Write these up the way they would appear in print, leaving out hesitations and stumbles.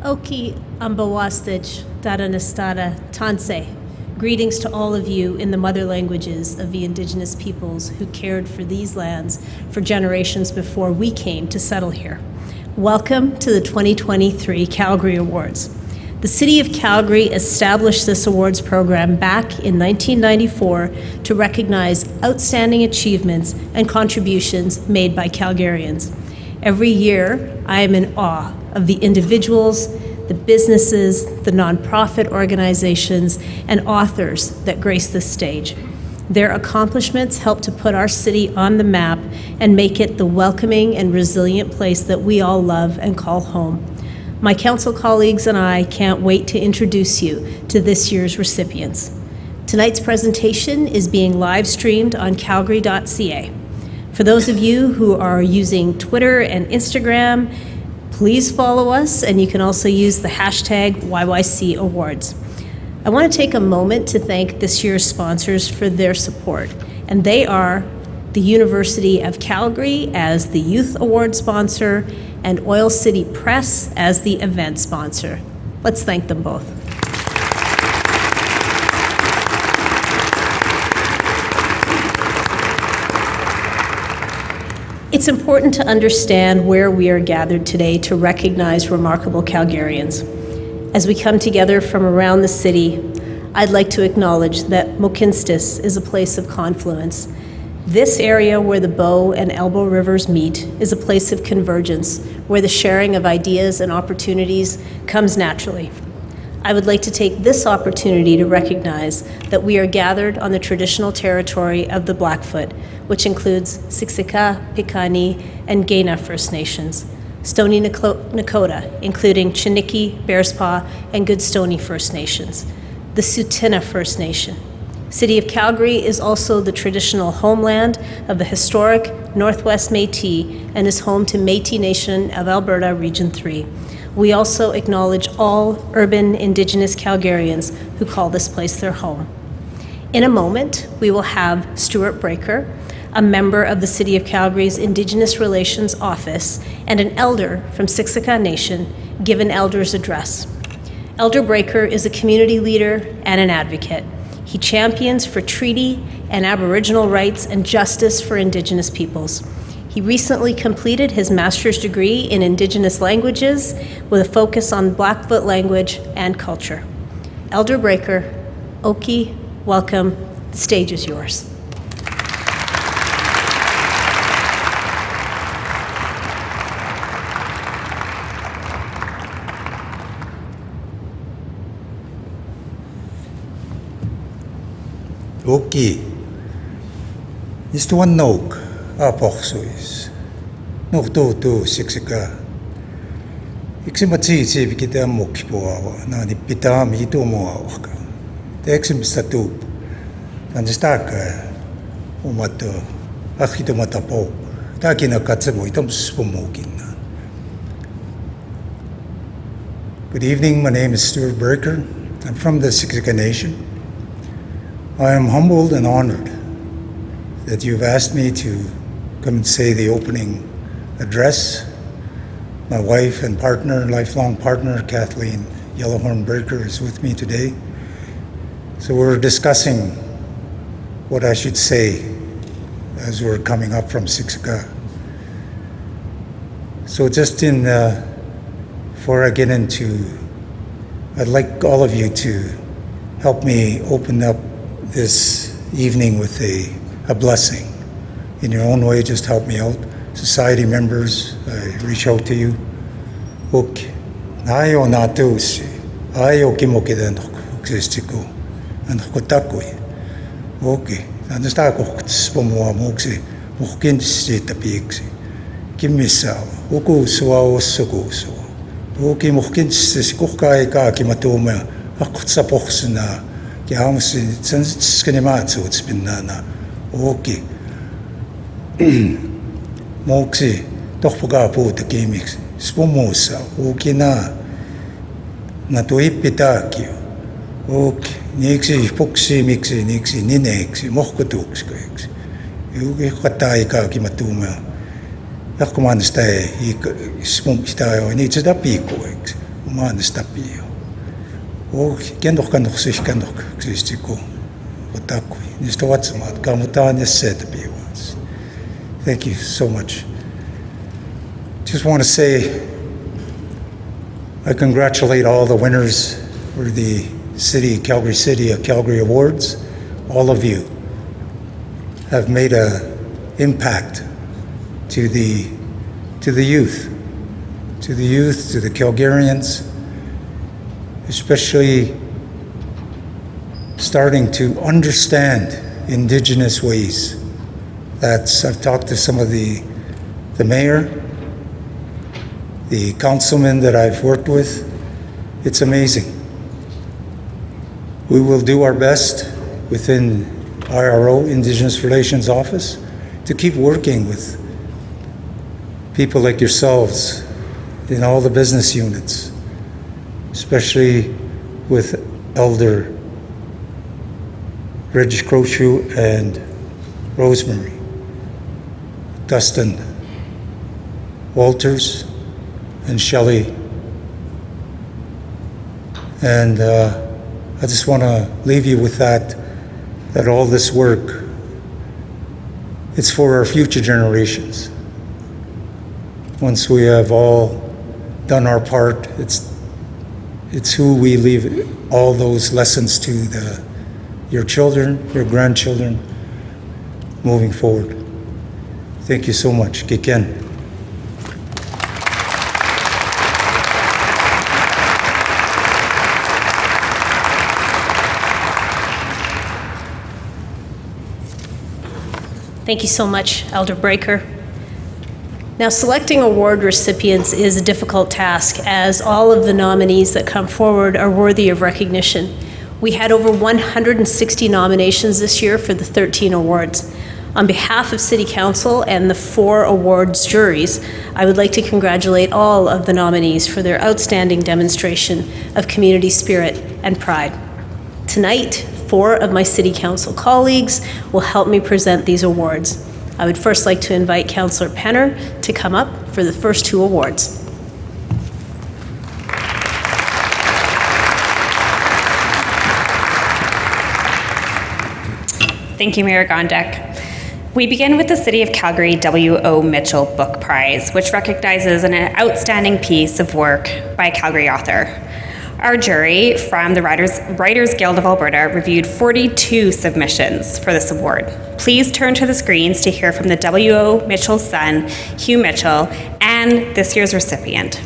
Oki ambawastich daranastada tanse. Greetings to all of you in the mother languages of the indigenous peoples who cared for these lands for generations before we came to settle here. Welcome to the 2023 Calgary Awards. The City of Calgary established this awards program back in 1994 to recognize outstanding achievements and contributions made by Calgarians. Every year, I am in awe of the individuals, the businesses, the nonprofit organizations, and authors that grace this stage. Their accomplishments help to put our city on the map and make it the welcoming and resilient place that we all love and call home. My council colleagues and I can't wait to introduce you to this year's recipients. Tonight's presentation is being live streamed on calgary.ca. For those of you who are using Twitter and Instagram, please follow us, and you can also use the hashtag YYC Awards. I want to take a moment to thank this year's sponsors for their support, and they are the University of Calgary as the Youth Award sponsor and Oil City Press as the event sponsor. Let's thank them both. It's important to understand where we are gathered today to recognize remarkable Calgarians. As we come together from around the city, I'd like to acknowledge that Mohkinstsis is a place of confluence. This area where the Bow and Elbow Rivers meet is a place of convergence, where the sharing of ideas and opportunities comes naturally. I would like to take this opportunity to recognize that we are gathered on the traditional territory of the Blackfoot, which includes Siksika, Piikani, and Kainai First Nations, Stoney Nakoda, including Chiniki, Bearspaw, and Goodstoney First Nations, the Tsuut'ina First Nation. City of Calgary is also the traditional homeland of the historic Northwest Métis and is home to Métis Nation of Alberta Region 3. We also acknowledge all urban Indigenous Calgarians who call this place their home. In a moment, we will have Stuart Breaker, a member of the City of Calgary's Indigenous Relations Office, and an elder from Siksika Nation give an elder's address. Elder Breaker is a community leader and an advocate. He champions for treaty and Aboriginal rights and justice for Indigenous peoples. He recently completed his master's degree in Indigenous languages with a focus on Blackfoot language and culture. Elder Breaker, Oki, welcome. The stage is yours. Oki, is to one nook, apoxois. Nok to Siksika. Iximatsi vikita mokipoa, na ni pita mito moawaka. The exim statu, and the staka, umato, achitomatapok, takina katsamo, itom spumokina. Good evening, my name is Stuart Breaker. I'm from the Siksika Nation. I am humbled and honored that you've asked me to come and say the opening address. My wife and partner, lifelong partner, Kathleen Yellowhorn Breaker, is with me today. So we're discussing what I should say as we're coming up from Siksika. So just before I get into, I'd like all of you to help me open up this evening with a blessing. In your own way, just help me out. Society members, I reach out to you. Okay. Ayo natusi. Ayo kimokedan existiku. And kotakui. Okay. Andasta ko spomoa moksi. Mukin sita pixi. Kimisa. Uku suao sukuso. Okay, mukin sikukai ka kimatuma. Akutsa poxna. Kiamusi skinemazu spinana. Okay. Moksi, toch puga po te kimix. Spomosa, okina. Natuipitakio. Ok, niksi puksi miksi niksi nineksi mohkutuksi kaiksi. Juki katai ka kimatuma. Jakkuman sitä spum sitä jo niitä sitä piikuiksi. manis tapio. O kendok kanok sis kanok ksistiko. Otakui. Nisto watsamat kamutaan set tapio. Thank you so much. Just want to say I congratulate all the winners for the City of Calgary Awards. All of you have made an impact to the youth, to the Calgarians, especially starting to understand Indigenous ways. I've talked to some of the mayor, the councilmen that I've worked with. It's amazing. We will do our best within IRO, Indigenous Relations Office, to keep working with people like yourselves in all the business units, especially with Elder Regis Crochu and Rosemary, Dustin Walters, and Shelley. And I just want to leave you with that all this work, it's for our future generations. Once we have all done our part, it's who we leave all those lessons to your children, your grandchildren, moving forward. Thank you so much. Kiken. Thank you so much, Elder Breaker. Now, selecting award recipients is a difficult task, as all of the nominees that come forward are worthy of recognition. We had over 160 nominations this year for the 13 awards. On behalf of City Council and the 4 awards juries, I would like to congratulate all of the nominees for their outstanding demonstration of community spirit and pride. Tonight, 4 of my City Council colleagues will help me present these awards. I would first like to invite Councillor Penner to come up for the first 2 awards. Thank you, Mayor Gondek. We begin with the City of Calgary W.O. Mitchell Book Prize, which recognizes an outstanding piece of work by a Calgary author. Our jury from the Writers Guild of Alberta reviewed 42 submissions for this award. Please turn to the screens to hear from the W.O. Mitchell's son, Hugh Mitchell, and this year's recipient.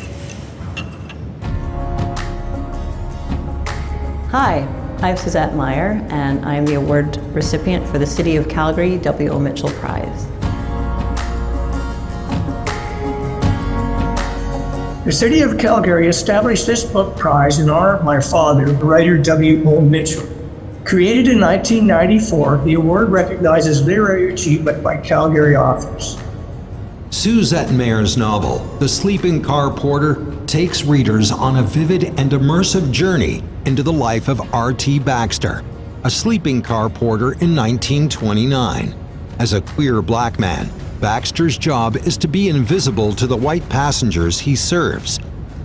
Hi, I'm Suzette Meyer, and I'm the award recipient for the City of Calgary W.O. Mitchell Prize. The City of Calgary established this book prize in honor of my father, writer W.O. Mitchell. Created in 1994, the award recognizes literary achievement by Calgary authors. Suzette Mayer's novel, The Sleeping Car Porter, takes readers on a vivid and immersive journey into the life of R.T. Baxter, a sleeping car porter in 1929. As a queer black man, Baxter's job is to be invisible to the white passengers he serves.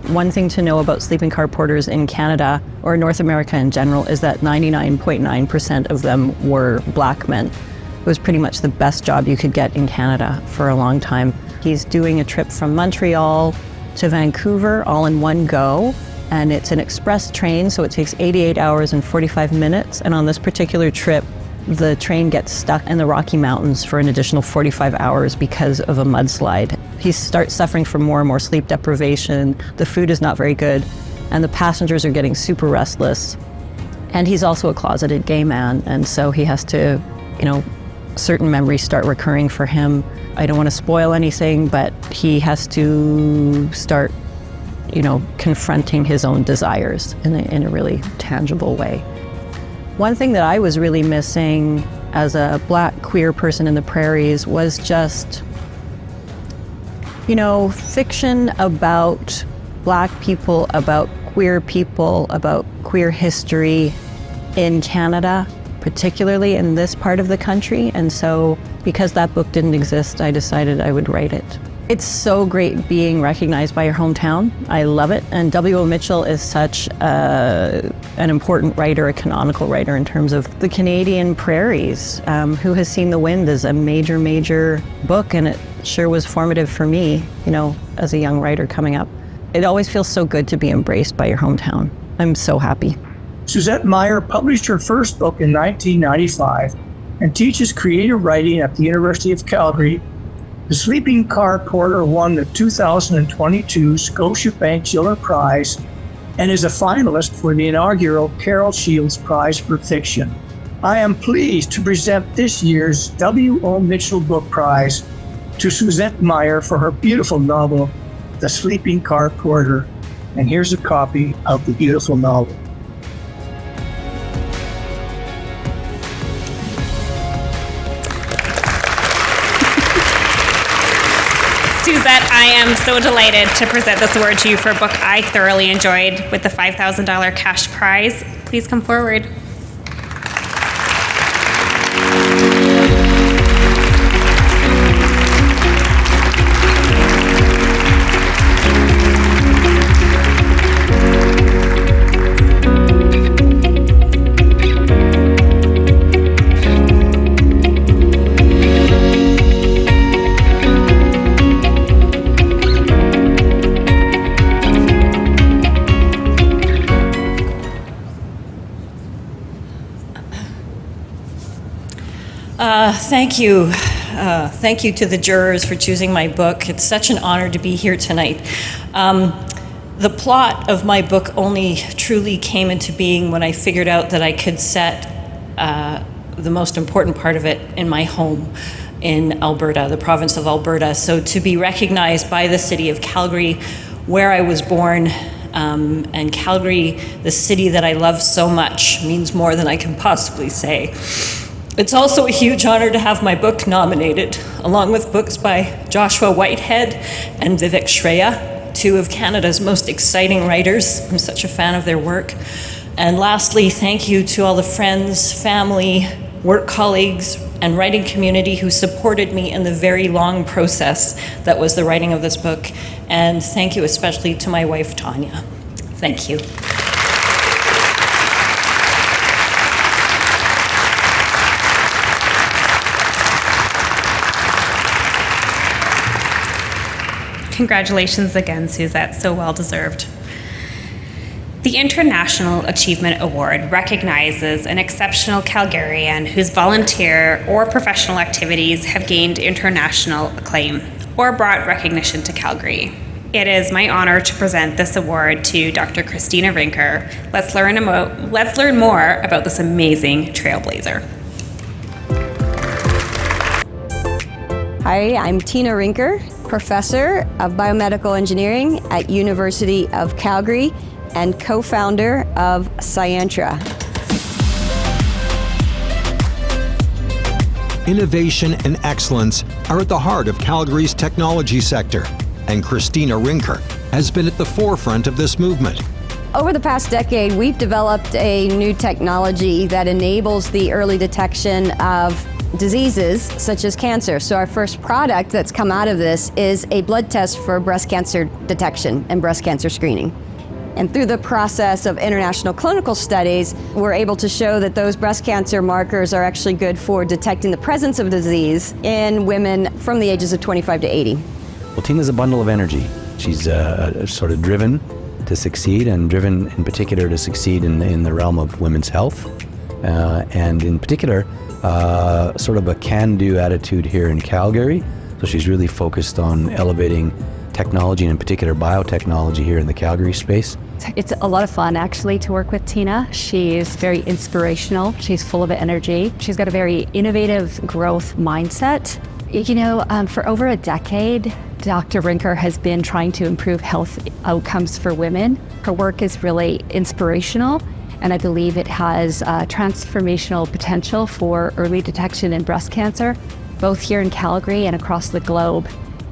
One thing to know about sleeping car porters in Canada, or North America in general, is that 99.9% of them were black men. It was pretty much the best job you could get in Canada for a long time. He's doing a trip from Montreal to Vancouver all in one go, and it's an express train, so it takes 88 hours and 45 minutes. And on this particular trip, the train gets stuck in the Rocky Mountains for an additional 45 hours because of a mudslide. He starts suffering from more and more sleep deprivation. The food is not very good, and the passengers are getting super restless. And he's also a closeted gay man, and so he has to, certain memories start recurring for him. I don't want to spoil anything, but he has to start, confronting his own desires in a really tangible way. One thing that I was really missing as a black queer person in the prairies was just, fiction about black people, about queer history in Canada, particularly in this part of the country. And so because that book didn't exist, I decided I would write it. It's so great being recognized by your hometown. I love it. And W.O. Mitchell is such an important writer, a canonical writer in terms of the Canadian prairies. Who Has Seen the Wind is a major, major book, and it sure was formative for me, as a young writer coming up. It always feels so good to be embraced by your hometown. I'm so happy. Suzette Meyer published her first book in 1995 and teaches creative writing at the University of Calgary. The Sleeping Car Porter won the 2022 Scotiabank Schiller Prize and is a finalist for the inaugural Carol Shields Prize for Fiction. I am pleased to present this year's W.O. Mitchell Book Prize to Suzette Meyer for her beautiful novel, The Sleeping Car Porter. And here's a copy of the beautiful novel. Suzette, I am so delighted to present this award to you for a book I thoroughly enjoyed with the $5,000 cash prize. Please come forward. Thank you. Thank you to the jurors for choosing my book. It's such an honor to be here tonight. The plot of my book only truly came into being when I figured out that I could set the most important part of it in my home in Alberta, the province of Alberta. So to be recognized by the city of Calgary, where I was born, and Calgary, the city that I love so much, means more than I can possibly say. It's also a huge honor to have my book nominated, along with books by Joshua Whitehead and Vivek Shraya, two of Canada's most exciting writers. I'm such a fan of their work. And lastly, thank you to all the friends, family, work colleagues, and writing community who supported me in the very long process that was the writing of this book. And thank you especially to my wife, Tanya. Thank you. Congratulations again, Suzette, so well deserved. The International Achievement Award recognizes an exceptional Calgarian whose volunteer or professional activities have gained international acclaim or brought recognition to Calgary. It is my honor to present this award to Dr. Christina Rinker. Let's learn more about this amazing trailblazer. Hi, I'm Tina Rinker, Professor of Biomedical Engineering at University of Calgary and co-founder of Scientra. Innovation and excellence are at the heart of Calgary's technology sector, and Christina Rinker has been at the forefront of this movement. Over the past decade, we've developed a new technology that enables the early detection of diseases such as cancer. So our first product that's come out of this is a blood test for breast cancer detection and breast cancer screening. And through the process of international clinical studies, we're able to show that those breast cancer markers are actually good for detecting the presence of disease in women from the ages of 25 to 80. Well, Tina's a bundle of energy. She's sort of driven to succeed, and driven in particular to succeed in the realm of women's health. And in particular, sort of a can-do attitude here in Calgary. So she's really focused on elevating technology, and in particular biotechnology here in the Calgary space. It's a lot of fun actually to work with Tina. She's very inspirational. She's full of energy. She's got a very innovative growth mindset. You know, for over a decade, Dr. Rinker has been trying to improve health outcomes for women. Her work is really inspirational, and I believe it has transformational potential for early detection in breast cancer, both here in Calgary and across the globe.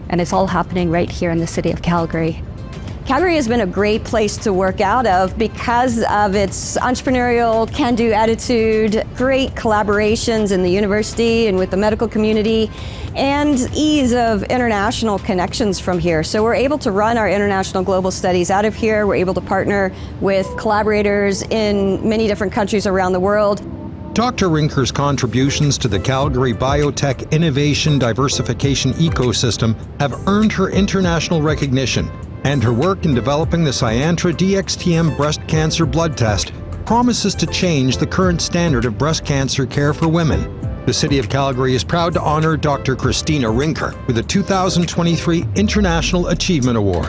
And it's all happening right here in the city of Calgary. Calgary has been a great place to work out of because of its entrepreneurial, can-do attitude, great collaborations in the university and with the medical community, and ease of international connections from here. So we're able to run our international global studies out of here. We're able to partner with collaborators in many different countries around the world. Dr. Rinker's contributions to the Calgary biotech innovation diversification ecosystem have earned her international recognition, and her work in developing the Syantra DxTM breast cancer blood test promises to change the current standard of breast cancer care for women. The City of Calgary is proud to honor Dr. Christina Rinker with the 2023 International Achievement Award.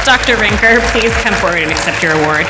Dr. Rinker, please come forward and accept your award.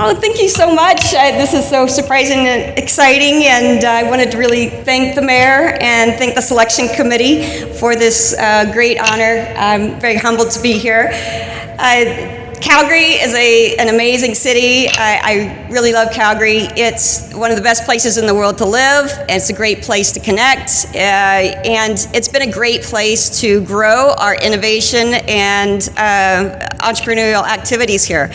Oh, thank you so much. This is so surprising and exciting, and I wanted to really thank the mayor and thank the selection committee for this great honor. I'm very humbled to be here. Calgary is an amazing city. I really love Calgary. It's one of the best places in the world to live. It's a great place to connect, and it's been a great place to grow our innovation and entrepreneurial activities here.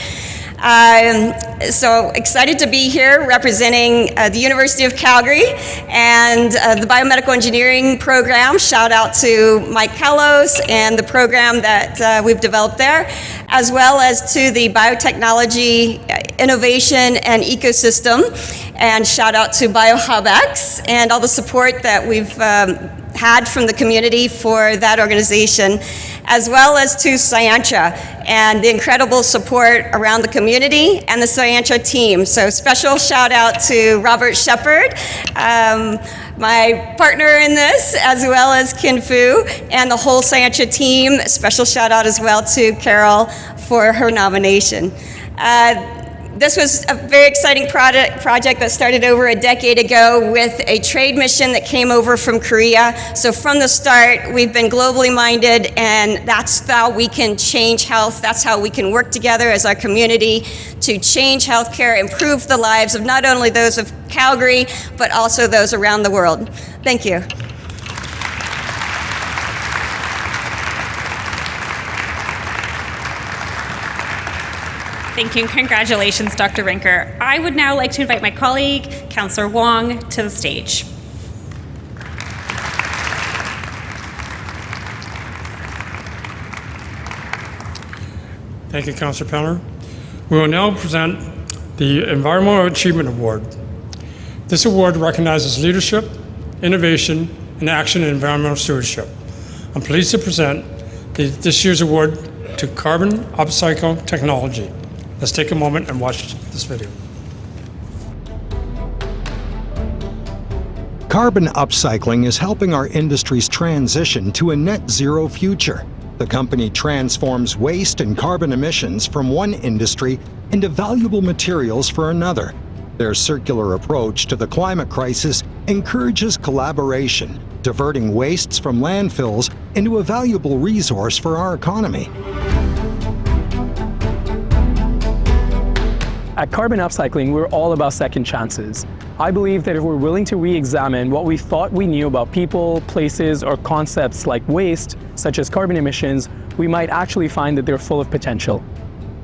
So excited to be here representing the University of Calgary and the Biomedical Engineering program. Shout out to Mike Kalos and the program that we've developed there, as well as to the Biotechnology Innovation and Ecosystem. And shout out to BioHubX and all the support that we've had from the community for that organization, as well as to Syantra and the incredible support around the community and the Syantra team. So special shout out to Robert Shepard, my partner in this, as well as Kin Fu and the whole Syantra team. Special shout out as well to Carol for her nomination. This was a very exciting project that started over a decade ago with a trade mission that came over from Korea. So from the start, we've been globally minded, and that's how we can change health. That's how we can work together as our community to change healthcare, improve the lives of not only those of Calgary, but also those around the world. Thank you. Thank you and congratulations, Dr. Rinker. I would now like to invite my colleague, Councillor Wong, to the stage. Thank you, Councillor Penner. We will now present the Environmental Achievement Award. This award recognizes leadership, innovation, and action in environmental stewardship. I'm pleased to present this year's award to Carbon Upcycle Technology. Let's take a moment and watch this video. Carbon upcycling is helping our industry's transition to a net zero future. The company transforms waste and carbon emissions from one industry into valuable materials for another. Their circular approach to the climate crisis encourages collaboration, diverting wastes from landfills into a valuable resource for our economy. At Carbon Upcycling, we're all about second chances. I believe that if we're willing to re-examine what we thought we knew about people, places, or concepts like waste, such as carbon emissions, we might actually find that they're full of potential.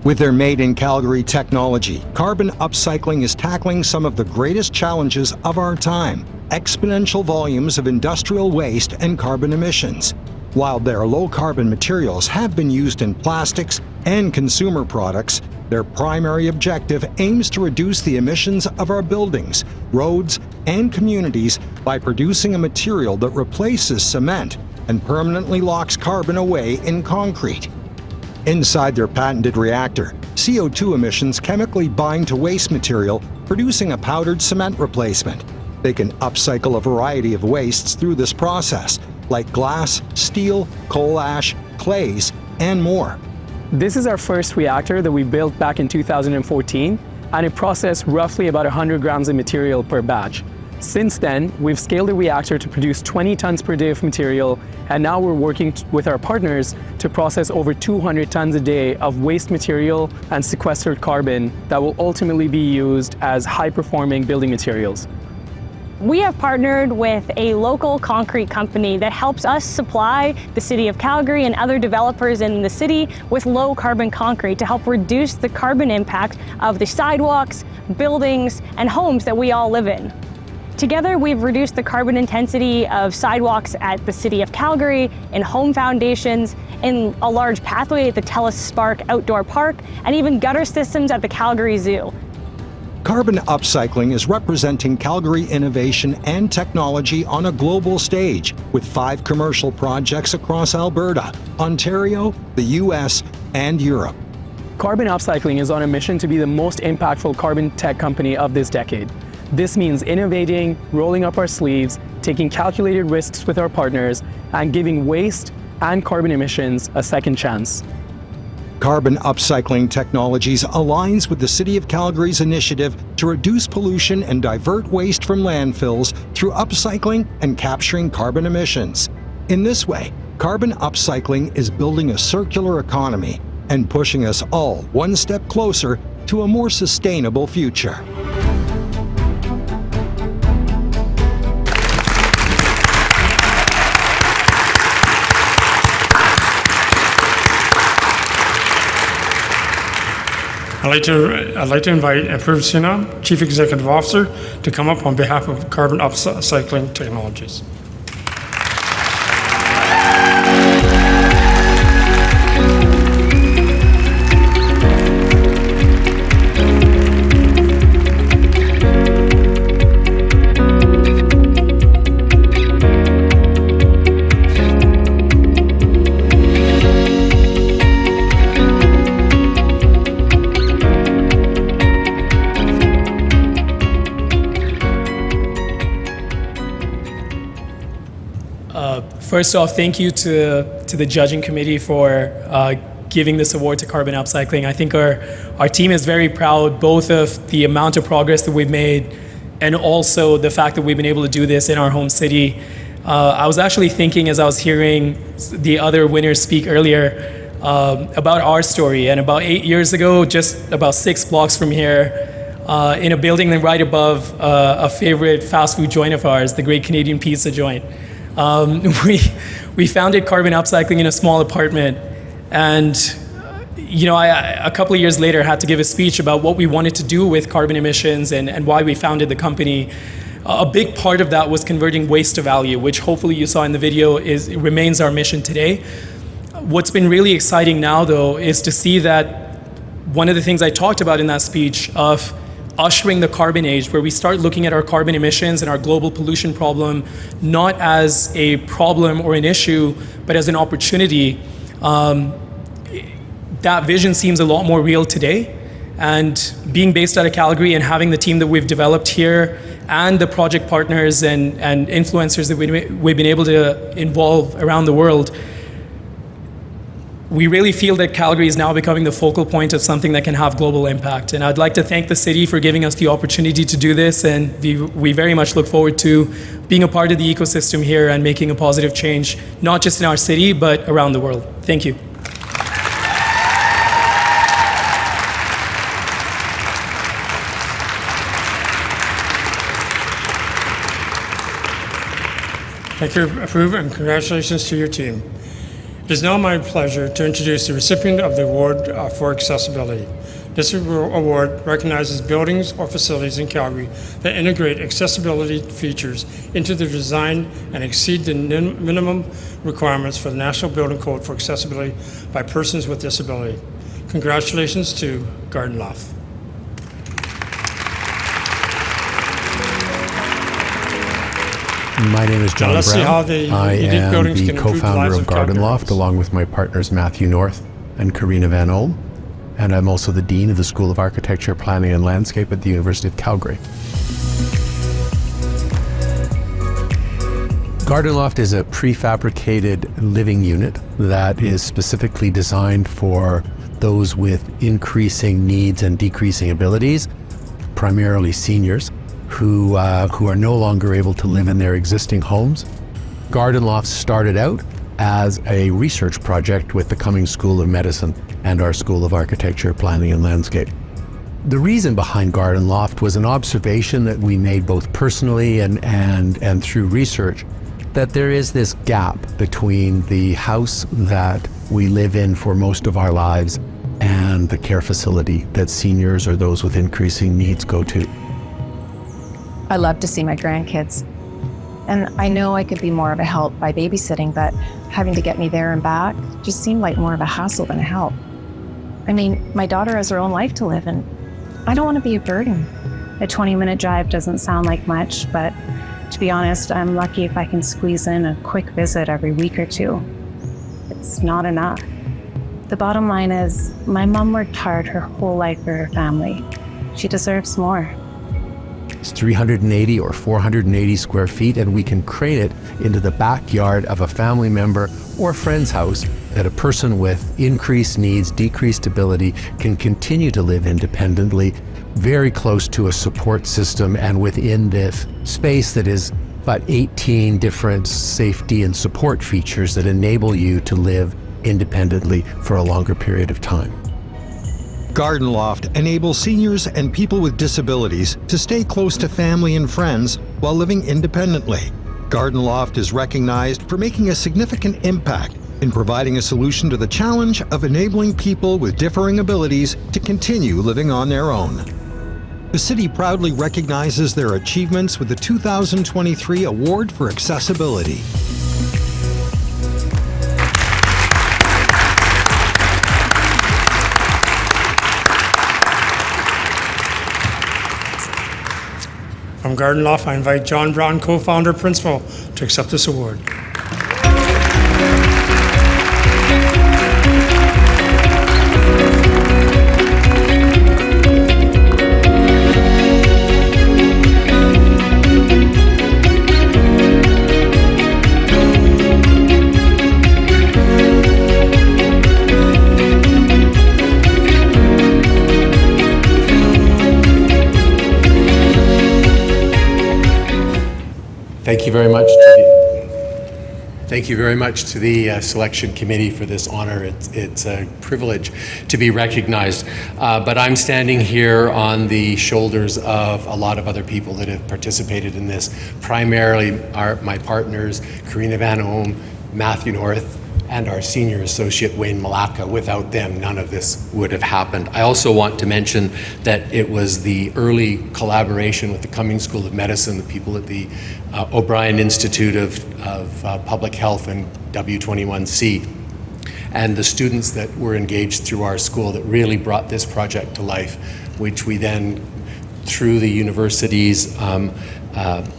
With their Made in Calgary technology, Carbon Upcycling is tackling some of the greatest challenges of our time: exponential volumes of industrial waste and carbon emissions. While their low-carbon materials have been used in plastics and consumer products, their primary objective aims to reduce the emissions of our buildings, roads, and communities by producing a material that replaces cement and permanently locks carbon away in concrete. Inside their patented reactor, CO2 emissions chemically bind to waste material, producing a powdered cement replacement. They can upcycle a variety of wastes through this process, like glass, steel, coal ash, clays, and more. This is our first reactor that we built back in 2014, and it processed roughly about 100 grams of material per batch. Since then, we've scaled the reactor to produce 20 tons per day of material, and now we're working with our partners to process over 200 tons a day of waste material and sequestered carbon that will ultimately be used as high-performing building materials. We have partnered with a local concrete company that helps us supply the City of Calgary and other developers in the city with low carbon concrete to help reduce the carbon impact of the sidewalks, buildings, and homes that we all live in. Together, we've reduced the carbon intensity of sidewalks at the City of Calgary, in home foundations, in a large pathway at the TELUS Spark Outdoor Park, and even gutter systems at the Calgary Zoo. Carbon upcycling is representing Calgary innovation and technology on a global stage, with 5 commercial projects across Alberta, Ontario, the US, and Europe. Carbon Upcycling is on a mission to be the most impactful carbon tech company of this decade. This means innovating, rolling up our sleeves, taking calculated risks with our partners, and giving waste and carbon emissions a second chance. Carbon Upcycling Technologies aligns with the City of Calgary's initiative to reduce pollution and divert waste from landfills through upcycling and capturing carbon emissions. In this way, Carbon Upcycling is building a circular economy and pushing us all one step closer to a more sustainable future. I'd like to invite Apurva Sinha, Chief Executive Officer, to come up on behalf of Carbon Upcycling Technologies. First off, thank you to the judging committee for giving this award to Carbon Upcycling. I think our team is very proud both of the amount of progress that we've made and also the fact that we've been able to do this in our home city. I was actually thinking as I was hearing the other winners speak earlier about our story, and about 8 years ago, just about 6 blocks from here, in a building right above a favorite fast food joint of ours, the Great Canadian Pizza Joint. We founded Carbon Upcycling in a small apartment, and I a couple of years later had to give a speech about what we wanted to do with carbon emissions and why we founded the company. A big part of that was converting waste to value, which hopefully you saw in the video remains our mission today. What's been really exciting now, though, is to see that one of the things I talked about in that speech of ushering the carbon age, where we start looking at our carbon emissions and our global pollution problem not as a problem or an issue, but as an opportunity. That vision seems a lot more real today. And being based out of Calgary and having the team that we've developed here and the project partners and influencers that we've been able to involve around the world, we really feel that Calgary is now becoming the focal point of something that can have global impact. And I'd like to thank the city for giving us the opportunity to do this, and we very much look forward to being a part of the ecosystem here and making a positive change, not just in our city, but around the world. Thank you. Thank you, Apurva, and congratulations to your team. It is now my pleasure to introduce the recipient of the award for accessibility. This award recognizes buildings or facilities in Calgary that integrate accessibility features into their design and exceed the minimum requirements for the National Building Code for accessibility by persons with disability. Congratulations to Garden Loft. My name is John Let's see how Brown. the I unique am buildings the can improve the co-founder lives of of Garden Calgarians. Loft, along with my partners Matthew North and Karina Van Olm. And I'm also the Dean of the School of Architecture, Planning and Landscape at the University of Calgary. Garden Loft is a prefabricated living unit that is specifically designed for those with increasing needs and decreasing abilities, primarily seniors, who are no longer able to live in their existing homes. Garden Loft started out as a research project with the Cummings School of Medicine and our School of Architecture, Planning and Landscape. The reason behind Garden Loft was an observation that we made both personally and through research, that there is this gap between the house that we live in for most of our lives and the care facility that seniors or those with increasing needs go to. I love to see my grandkids. And I know I could be more of a help by babysitting, but having to get me there and back just seemed like more of a hassle than a help. I mean, my daughter has her own life to live, and I don't want to be a burden. A 20-minute drive doesn't sound like much, but to be honest, I'm lucky if I can squeeze in a quick visit every week or two. It's not enough. The bottom line is, my mom worked hard her whole life for her family. She deserves more. It's 380 or 480 square feet, and we can crane it into the backyard of a family member or friend's house that a person with increased needs, decreased ability can continue to live independently, very close to a support system, and within this space that is about 18 different safety and support features that enable you to live independently for a longer period of time. Garden Loft enables seniors and people with disabilities to stay close to family and friends while living independently. Garden Loft is recognized for making a significant impact in providing a solution to the challenge of enabling people with differing abilities to continue living on their own. The city proudly recognizes their achievements with the 2023 Award for Accessibility. From Garden Loft, I invite John Brown, co-founder, principal, to accept this award. Thank you very much to the selection committee for this honor. It's a privilege to be recognized. But I'm standing here on the shoulders of a lot of other people that have participated in this. Primarily my partners, Karina Van Oom, Matthew North, and our senior associate, Wayne Malacca. Without them, none of this would have happened. I also want to mention that it was the early collaboration with the Cummings School of Medicine, the people at the O'Brien Institute of Public Health and W21C, and the students that were engaged through our school that really brought this project to life, which we then, through the university's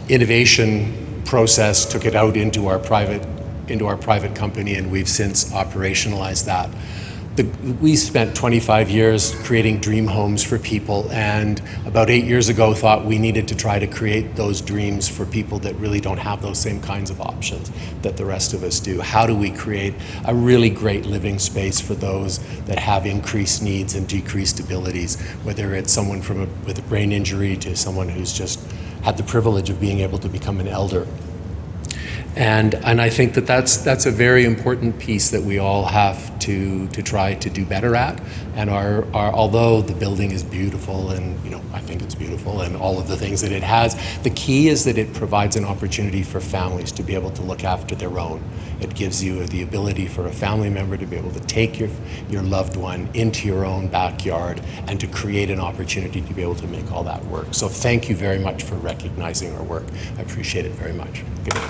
innovation process, took it out into our private company, and we've since operationalized that. We spent 25 years creating dream homes for people, and about 8 years ago thought we needed to try to create those dreams for people that really don't have those same kinds of options that the rest of us do. How do we create a really great living space for those that have increased needs and decreased abilities, whether it's someone with a brain injury to someone who's just had the privilege of being able to become an elder. And I think that's a very important piece that we all have to try to do better at. And although the building is beautiful, and I think it's beautiful, and all of the things that it has, the key is that it provides an opportunity for families to be able to look after their own. It gives you the ability for a family member to be able to take your loved one into your own backyard and to create an opportunity to be able to make all that work. So thank you very much for recognizing our work. I appreciate it very much. Good.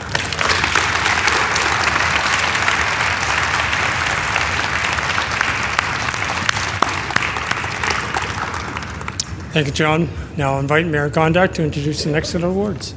Thank you, John. Now I'll invite Mayor Gondak to introduce the next set of awards.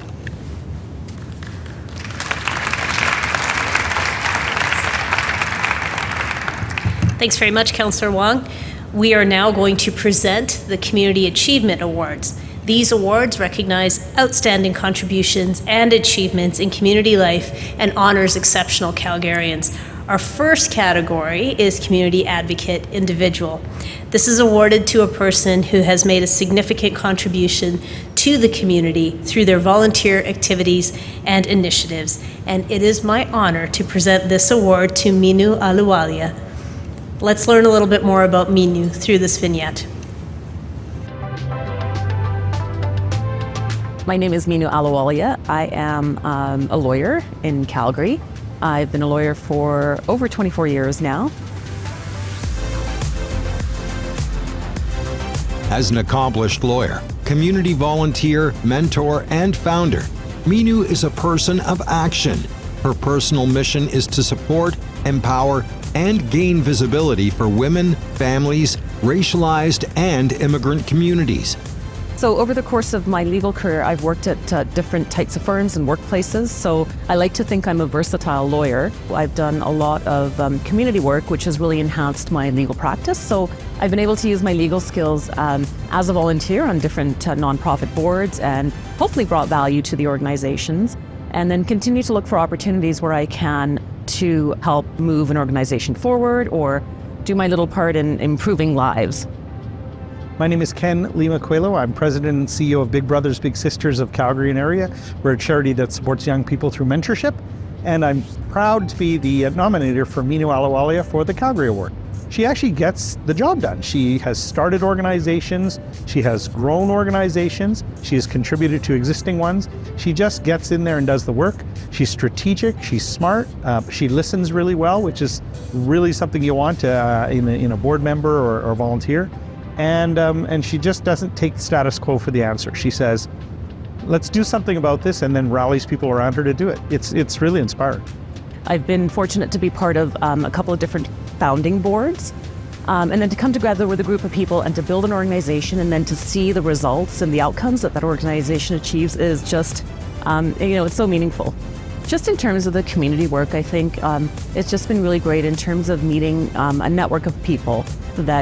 Thanks very much, Councillor Wong. We are now going to present the Community Achievement Awards. These awards recognize outstanding contributions and achievements in community life and honors exceptional Calgarians. Our first category is Community Advocate Individual. This is awarded to a person who has made a significant contribution to the community through their volunteer activities and initiatives. And it is my honor to present this award to Minu Ahluwalia. Let's learn a little bit more about Minu through this vignette. My name is Minu Ahluwalia. I am a lawyer in Calgary. I've been a lawyer for over 24 years now. As an accomplished lawyer, community volunteer, mentor, and founder, Minu is a person of action. Her personal mission is to support, empower, and gain visibility for women, families, racialized, and immigrant communities. So over the course of my legal career, I've worked at different types of firms and workplaces. So I like to think I'm a versatile lawyer. I've done a lot of community work, which has really enhanced my legal practice. So I've been able to use my legal skills as a volunteer on different nonprofit boards and hopefully brought value to the organizations, and then continue to look for opportunities where I can to help move an organization forward or do my little part in improving lives. My name is Ken Lima Coelho. I'm president and CEO of Big Brothers Big Sisters of Calgary and area. We're a charity that supports young people through mentorship, and I'm proud to be the nominator for Minu Ahluwalia for the Calgary Award. She actually gets the job done. She has started organizations, she has grown organizations, she has contributed to existing ones. She just gets in there and does the work. She's strategic, she's smart, she listens really well, which is really something you want in a board member or volunteer. And she just doesn't take status quo for the answer. She says, let's do something about this, and then rallies people around her to do it. It's really inspiring. I've been fortunate to be part of a couple of different founding boards, and then to come together with a group of people and to build an organization, and then to see the results and the outcomes that organization achieves is just, it's so meaningful. Just in terms of the community work, I think it's just been really great in terms of meeting a network of people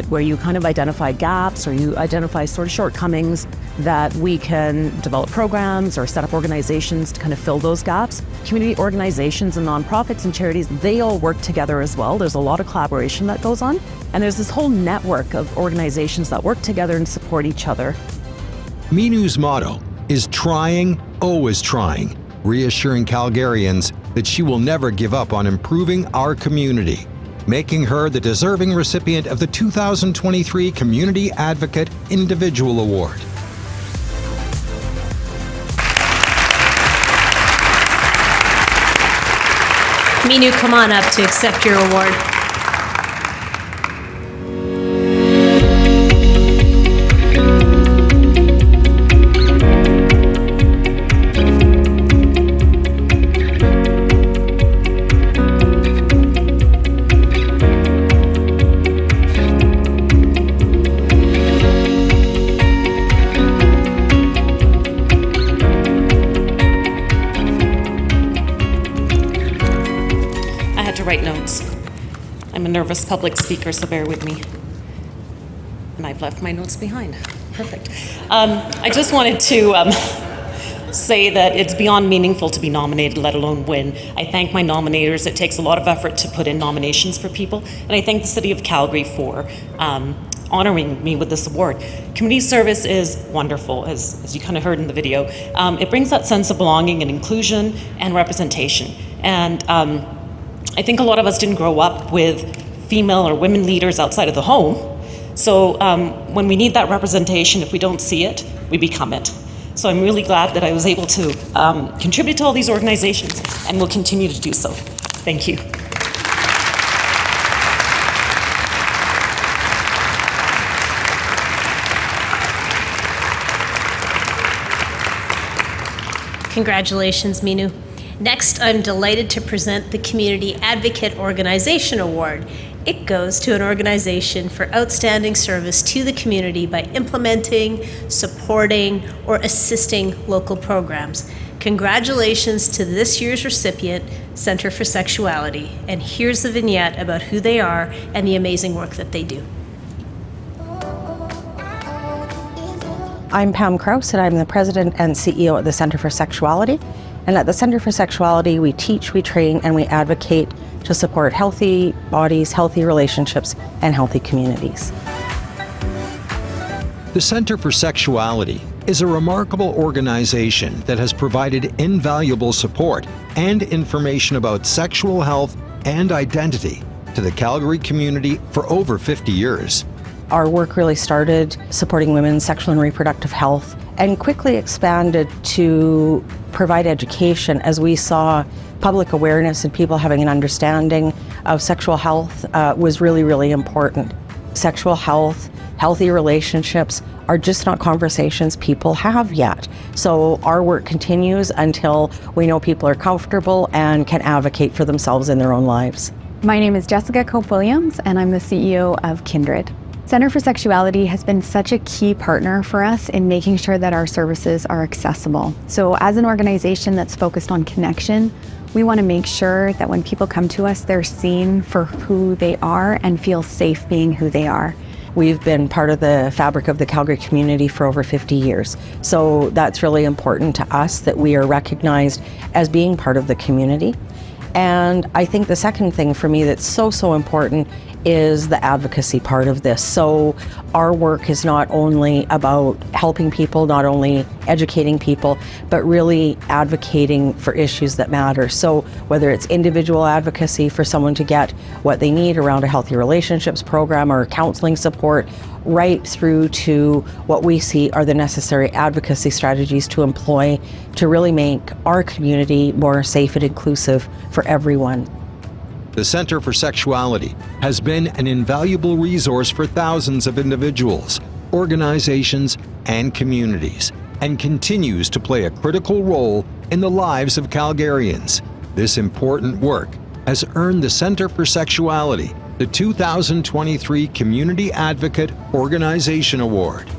where you kind of identify gaps or you identify sort of shortcomings that we can develop programs or set up organizations to kind of fill those gaps. Community organizations and nonprofits and charities, they all work together as well. There's a lot of collaboration that goes on, and there's this whole network of organizations that work together and support each other. Minu's motto is trying, always trying, reassuring Calgarians that she will never give up on improving our community, making her the deserving recipient of the 2023 Community Advocate Individual Award. Minu, come on up to accept your award. Write notes. I'm a nervous public speaker, so bear with me. And I've left my notes behind. Perfect. I just wanted to say that it's beyond meaningful to be nominated, let alone win. I thank my nominators. It takes a lot of effort to put in nominations for people. And I thank the City of Calgary for honoring me with this award. Community service is wonderful, as you kind of heard in the video. It brings that sense of belonging and inclusion and representation. And I think a lot of us didn't grow up with female or women leaders outside of the home. So when we need that representation, if we don't see it, we become it. So I'm really glad that I was able to contribute to all these organizations and will continue to do so. Thank you. Congratulations, Minu. Next, I'm delighted to present the Community Advocate Organization Award. It goes to an organization for outstanding service to the community by implementing, supporting, or assisting local programs. Congratulations to this year's recipient, Center for Sexuality. And here's the vignette about who they are and the amazing work that they do. I'm Pam Krause, and I'm the president and CEO at the Center for Sexuality. And at the Center for Sexuality, we teach, we train, and we advocate to support healthy bodies, healthy relationships, and healthy communities. The Center for Sexuality is a remarkable organization that has provided invaluable support and information about sexual health and identity to the Calgary community for over 50 years. Our work really started supporting women's sexual and reproductive health and quickly expanded to provide education as we saw public awareness and people having an understanding of sexual health was really, really important. Sexual health, healthy relationships are just not conversations people have yet. So our work continues until we know people are comfortable and can advocate for themselves in their own lives. My name is Jessica Cope-Williams, and I'm the CEO of Kindred. Center for Sexuality has been such a key partner for us in making sure that our services are accessible. So as an organization that's focused on connection, we want to make sure that when people come to us, they're seen for who they are and feel safe being who they are. We've been part of the fabric of the Calgary community for over 50 years. So that's really important to us that we are recognized as being part of the community. And I think the second thing for me that's so important is the advocacy part of this. So our work is not only about helping people, not only educating people, but really advocating for issues that matter. So whether it's individual advocacy for someone to get what they need around a healthy relationships program or counseling support, right through to what we see are the necessary advocacy strategies to employ to really make our community more safe and inclusive for everyone. The Center for Sexuality has been an invaluable resource for thousands of individuals, organizations, and communities, and continues to play a critical role in the lives of Calgarians. This important work has earned the Center for Sexuality the 2023 Community Advocate Organization Award.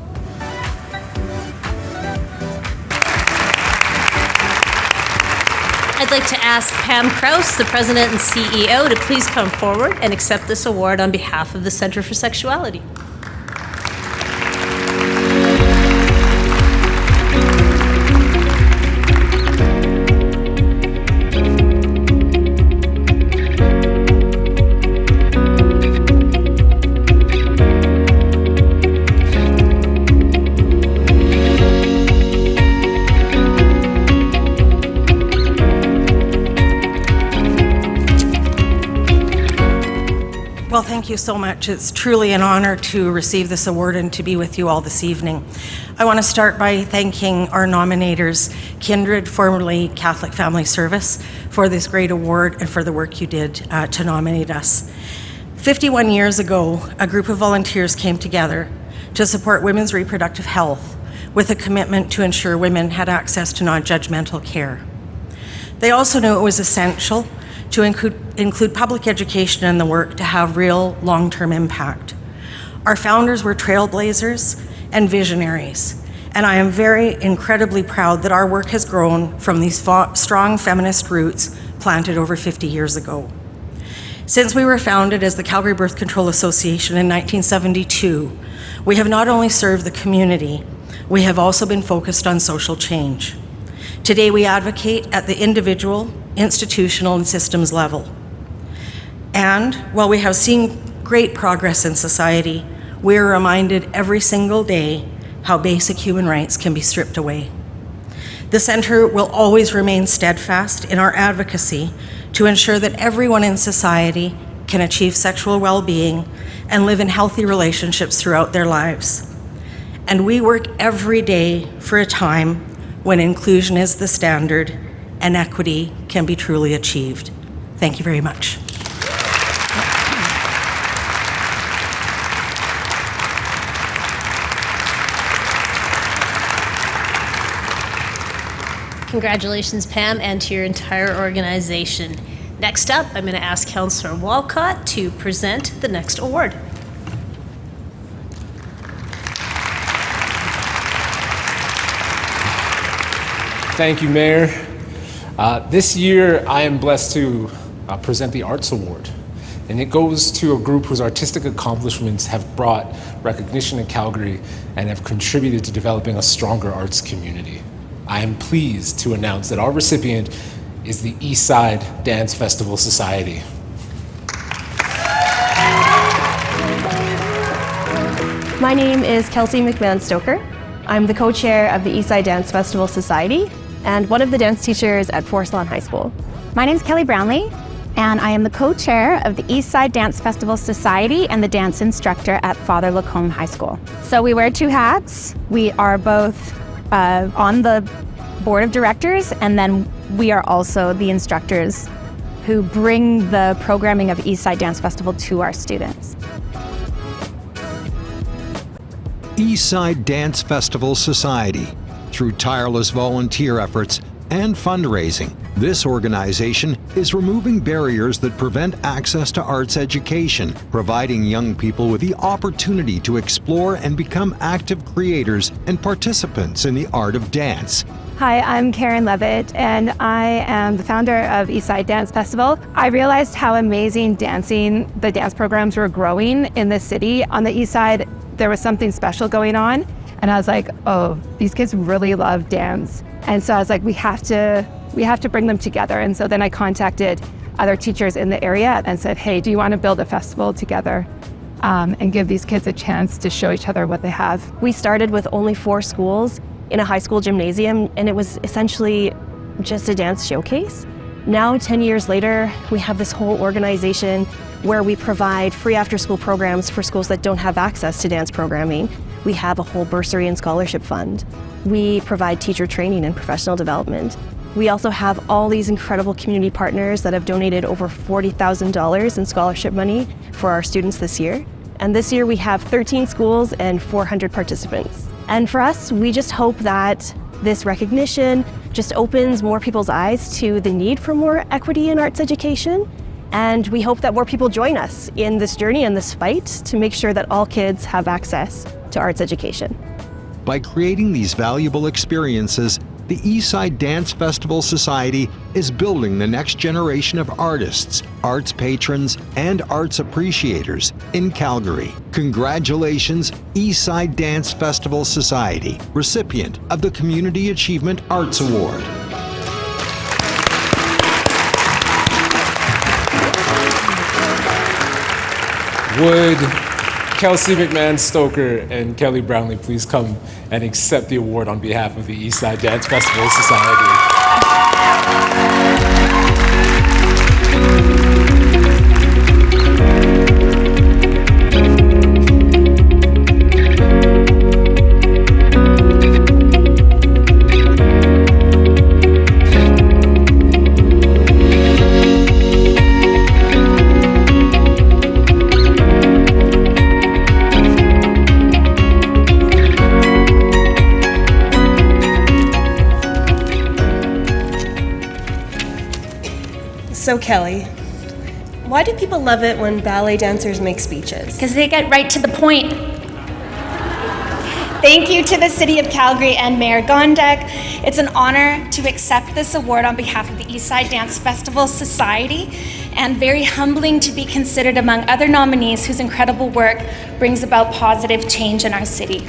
I'd like to ask Pam Krause, the President and CEO, to please come forward and accept this award on behalf of the Center for Sexuality. Well, thank you so much. It's truly an honor to receive this award and to be with you all this evening. I want to start by thanking our nominators, Kindred, formerly Catholic Family Service, for this great award and for the work you did to nominate us. 51 years ago, a group of volunteers came together to support women's reproductive health with a commitment to ensure women had access to non-judgmental care. They also knew it was essential to include public education in the work to have real long-term impact. Our founders were trailblazers and visionaries, and I am very incredibly proud that our work has grown from these strong feminist roots planted over 50 years ago. Since we were founded as the Calgary Birth Control Association in 1972, we have not only served the community, we have also been focused on social change. Today we advocate at the individual, institutional, and systems level. And while we have seen great progress in society, we are reminded every single day how basic human rights can be stripped away. The Centre will always remain steadfast in our advocacy to ensure that everyone in society can achieve sexual well-being and live in healthy relationships throughout their lives. And we work every day for a time when inclusion is the standard and equity can be truly achieved. Thank you very much. Congratulations, Pam, and to your entire organization. Next up, I'm going to ask Councillor Walcott to present the next award. Thank you, Mayor. This year, I am blessed to present the Arts Award, and it goes to a group whose artistic accomplishments have brought recognition in Calgary and have contributed to developing a stronger arts community. I am pleased to announce that our recipient is the Eastside Dance Festival Society. My name is Kelsey McMahon Stoker. I'm the co-chair of the Eastside Dance Festival Society and one of the dance teachers at Forest Lawn High School. My name is Kelly Brownlee, and I am the co-chair of the Eastside Dance Festival Society and the dance instructor at Father Lacombe High School. So we wear two hats. We are both on the board of directors, and then we are also the instructors who bring the programming of Eastside Dance Festival to our students. Eastside Dance Festival Society. Through tireless volunteer efforts and fundraising, this organization is removing barriers that prevent access to arts education, providing young people with the opportunity to explore and become active creators and participants in the art of dance. Hi, I'm Karen Levitt, and I am the founder of Eastside Dance Festival. I realized how amazing the dance programs were growing in the city. On the East Side, there was something special going on, and I was like, oh, these kids really love dance. And so I was like, we have to bring them together. And so then I contacted other teachers in the area and said, hey, do you want to build a festival together and give these kids a chance to show each other what they have? We started with only 4 schools in a high school gymnasium, and it was essentially just a dance showcase. Now, 10 years later, we have this whole organization where we provide free after-school programs for schools that don't have access to dance programming. We have a whole bursary and scholarship fund. We provide teacher training and professional development. We also have all these incredible community partners that have donated over $40,000 in scholarship money for our students this year. And this year we have 13 schools and 400 participants. And for us, we just hope that this recognition just opens more people's eyes to the need for more equity in arts education. And we hope that more people join us in this journey and this fight to make sure that all kids have access to arts education. By creating these valuable experiences, the Eastside Dance Festival Society is building the next generation of artists, arts patrons, and arts appreciators in Calgary. Congratulations, Eastside Dance Festival Society, recipient of the Community Achievement Arts Award. Would Kelsey McMahon Stoker and Kelly Brownlee please come and accept the award on behalf of the Eastside Dance Festival Society? So Kelly, why do people love it when ballet dancers make speeches? Because they get right to the point. Thank you to the City of Calgary and Mayor Gondek. It's an honor to accept this award on behalf of the Eastside Dance Festival Society, and very humbling to be considered among other nominees whose incredible work brings about positive change in our city.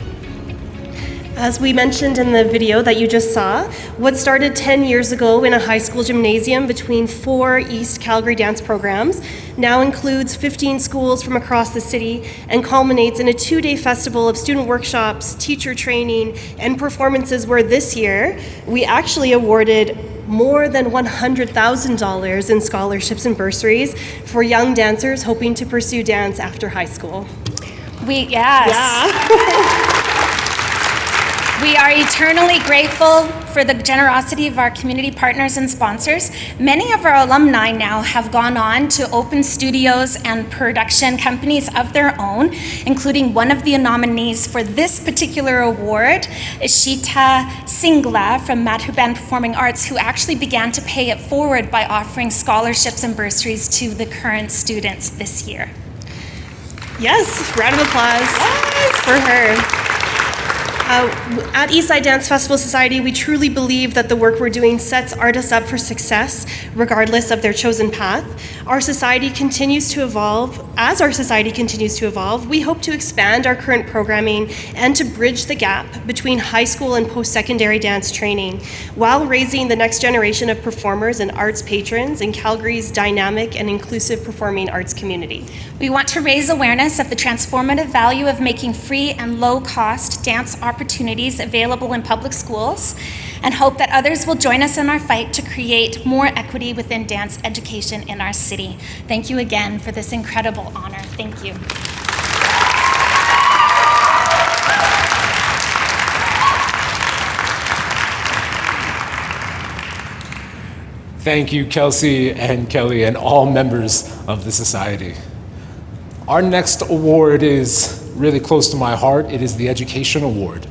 As we mentioned in the video that you just saw, what started 10 years ago in a high school gymnasium between 4 East Calgary dance programs now includes 15 schools from across the city and culminates in a 2-day festival of student workshops, teacher training, and performances where this year we actually awarded more than $100,000 in scholarships and bursaries for young dancers hoping to pursue dance after high school. We are eternally grateful for the generosity of our community partners and sponsors. Many of our alumni now have gone on to open studios and production companies of their own, including one of the nominees for this particular award, Ishita Singla from Madhuban Performing Arts, who actually began to pay it forward by offering scholarships and bursaries to the current students this year. Yes, round of applause for her. At Eastside Dance Festival Society, we truly believe that the work we're doing sets artists up for success, regardless of their chosen path. Our society continues to evolve. As our society continues to evolve, we hope to expand our current programming and to bridge the gap between high school and post-secondary dance training, while raising the next generation of performers and arts patrons in Calgary's dynamic and inclusive performing arts community. We want to raise awareness of the transformative value of making free and low-cost dance opportunities available in public schools, and hope that others will join us in our fight to create more equity within dance education in our city. Thank you again for this incredible honor. Thank you. Thank you, Kelsey and Kelly, and all members of the Society. Our next award is really close to my heart. It is the Education Award,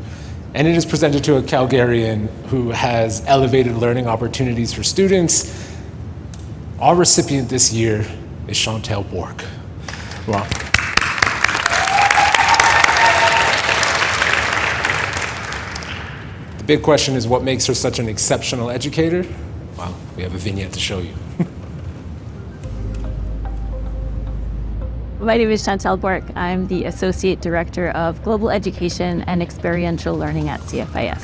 and it is presented to a Calgarian who has elevated learning opportunities for students. Our recipient this year is Chantel Bork. Well, the big question is, what makes her such an exceptional educator? Well, we have a vignette to show you. My name is Chantel Bork. I'm the Associate Director of Global Education and Experiential Learning at CFIS.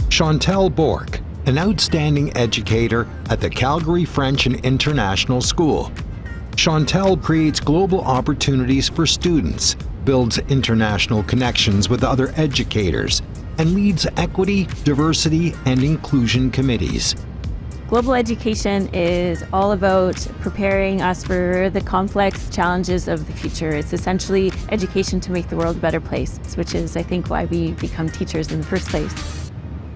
Chantel Bork, an outstanding educator at the Calgary French and International School. Chantel creates global opportunities for students, builds international connections with other educators, and leads equity, diversity, and inclusion committees. Global education is all about preparing us for the complex challenges of the future. It's essentially education to make the world a better place, which is, I think, why we become teachers in the first place.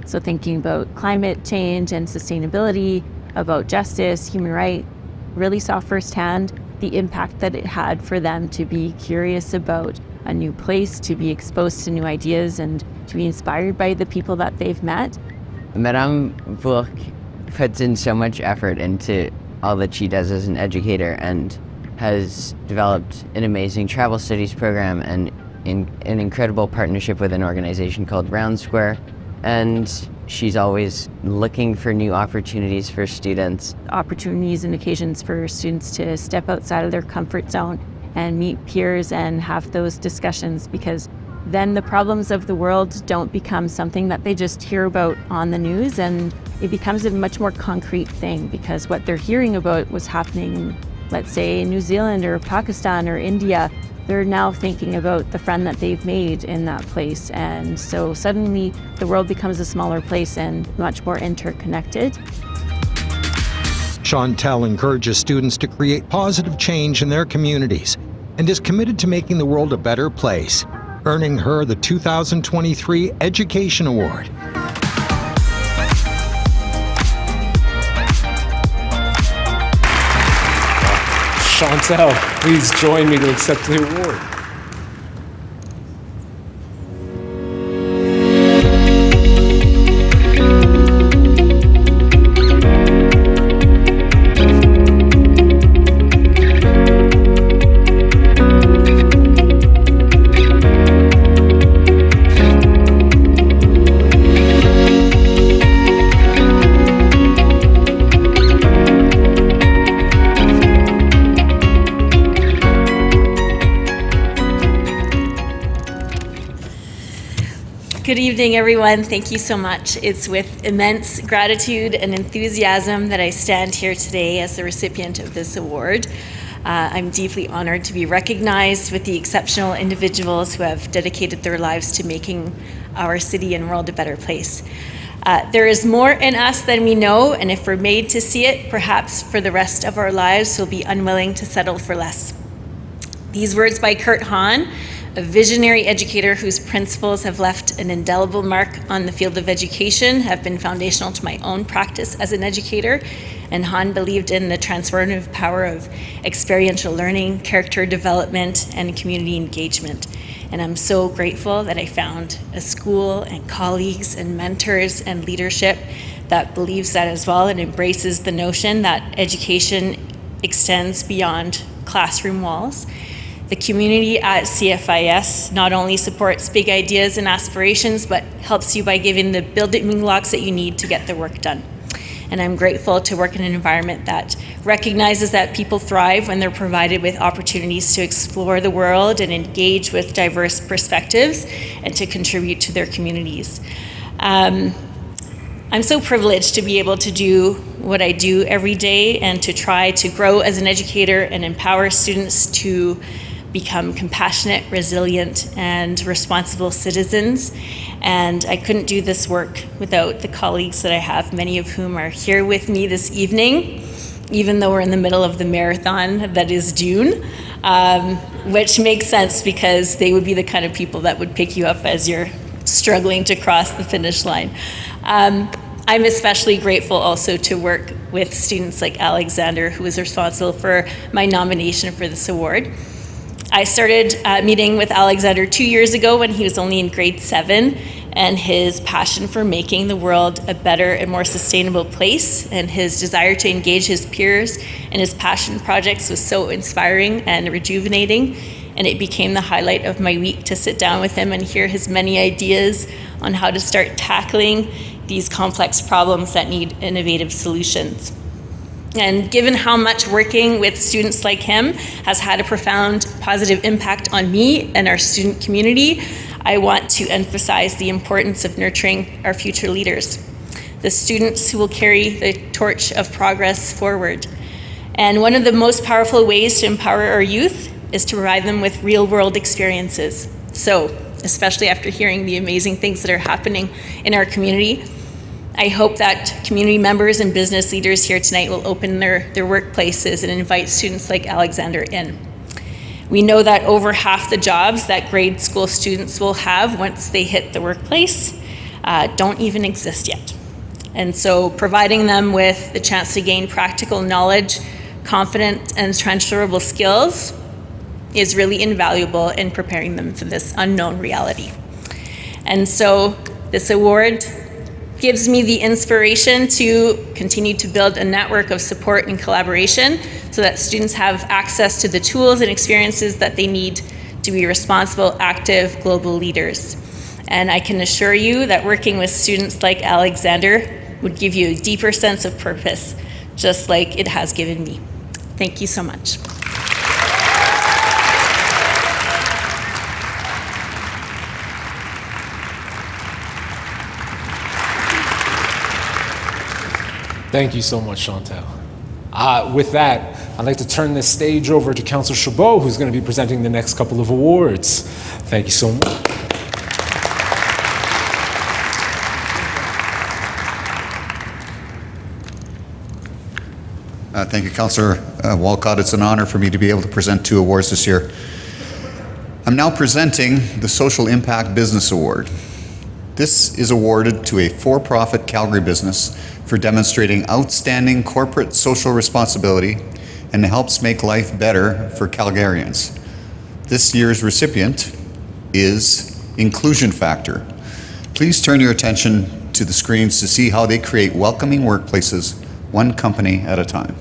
So thinking about climate change and sustainability, about justice, human rights, really saw firsthand the impact that it had for them to be curious about a new place, to be exposed to new ideas, and to be inspired by the people that they've met. Madame Bourque puts in so much effort into all that she does as an educator and has developed an amazing travel studies program and an incredible partnership with an organization called Round Square. And she's always looking for new opportunities for students. Opportunities and occasions for students to step outside of their comfort zone and meet peers and have those discussions, because then the problems of the world don't become something that they just hear about on the news, and it becomes a much more concrete thing, because what they're hearing about was happening, let's say, in New Zealand or Pakistan or India. They're now thinking about the friend that they've made in that place, and so suddenly the world becomes a smaller place and much more interconnected. Chantel encourages students to create positive change in their communities and is committed to making the world a better place, earning her the 2023 Education Award. Chantel, please join me to accept the award. Good evening, everyone. Thank you so much. It's with immense gratitude and enthusiasm that I stand here today as the recipient of this award. I'm deeply honored to be recognized with the exceptional individuals who have dedicated their lives to making our city and world a better place. There is more in us than we know, and if we're made to see it, perhaps for the rest of our lives, we'll be unwilling to settle for less. These words by Kurt Hahn, a visionary educator whose principles have left an indelible mark on the field of education, have been foundational to my own practice as an educator. And Hahn believed in the transformative power of experiential learning, character development, and community engagement. And I'm so grateful that I found a school and colleagues and mentors and leadership that believes that as well and embraces the notion that education extends beyond classroom walls. The community at CFIS not only supports big ideas and aspirations, but helps you by giving the building blocks that you need to get the work done. And I'm grateful to work in an environment that recognizes that people thrive when they're provided with opportunities to explore the world and engage with diverse perspectives and to contribute to their communities. I'm so privileged to be able to do what I do every day and to try to grow as an educator and empower students to become compassionate, resilient, and responsible citizens. And I couldn't do this work without the colleagues that I have, many of whom are here with me this evening, even though we're in the middle of the marathon that is June, which makes sense because they would be the kind of people that would pick you up as you're struggling to cross the finish line. I'm especially grateful also to work with students like Alexander, who was responsible for my nomination for this award. I started meeting with Alexander 2 years ago when he was only in grade 7, and his passion for making the world a better and more sustainable place and his desire to engage his peers and his passion projects was so inspiring and rejuvenating, and it became the highlight of my week to sit down with him and hear his many ideas on how to start tackling these complex problems that need innovative solutions. And given how much working with students like him has had a profound positive impact on me and our student community, I want to emphasize the importance of nurturing our future leaders, the students who will carry the torch of progress forward. And one of the most powerful ways to empower our youth is to provide them with real-world experiences. So, especially after hearing the amazing things that are happening in our community, I hope that community members and business leaders here tonight will open their workplaces and invite students like Alexander in. We know that over half the jobs that grade school students will have once they hit the workplace don't even exist yet. And so providing them with the chance to gain practical knowledge, confident and transferable skills is really invaluable in preparing them for this unknown reality. And so this award gives me the inspiration to continue to build a network of support and collaboration so that students have access to the tools and experiences that they need to be responsible, active global leaders. And I can assure you that working with students like Alexander would give you a deeper sense of purpose, just like it has given me. Thank you so much. Thank you so much, Chantal. With that, I'd like to turn this stage over to Councillor Chabot, who's going to be presenting the next couple of awards. Thank you so much. Thank you, Councillor Walcott. It's an honor for me to be able to present 2 awards this year. I'm now presenting the Social Impact Business Award. This is awarded to a for-profit Calgary business for demonstrating outstanding corporate social responsibility and helps make life better for Calgarians. This year's recipient is Inclusion Factor. Please turn your attention to the screens to see how they create welcoming workplaces, one company at a time.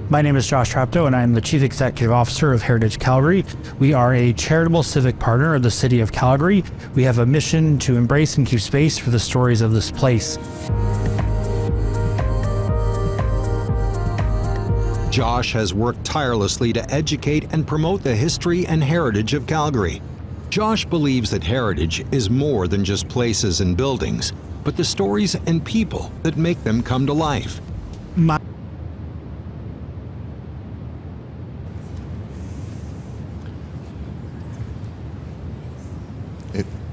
My name is Josh Trapto, and I'm the Chief Executive Officer of Heritage Calgary. We are a charitable civic partner of the City of Calgary. We have a mission to embrace and keep space for the stories of this place. Josh has worked tirelessly to educate and promote the history and heritage of Calgary. Josh believes that heritage is more than just places and buildings, but the stories and people that make them come to life.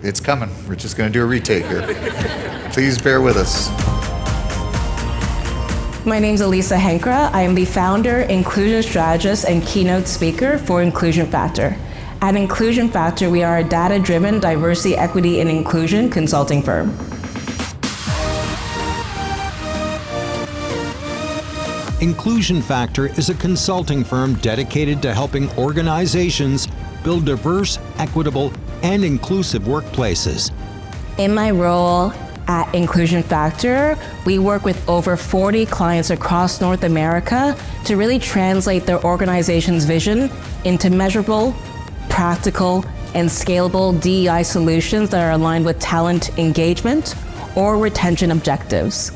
It's coming. We're just going to do a retake here. Please bear with us. My name is Elisa Henkra. I am the founder, inclusion strategist, and keynote speaker for Inclusion Factor. At Inclusion Factor, we are a data-driven diversity, equity, and inclusion consulting firm. Inclusion Factor is a consulting firm dedicated to helping organizations build diverse, equitable, and inclusive workplaces. In my role At Inclusion Factor, we work with over 40 clients across North America to really translate their organization's vision into measurable, practical, and scalable DEI solutions that are aligned with talent engagement or retention objectives.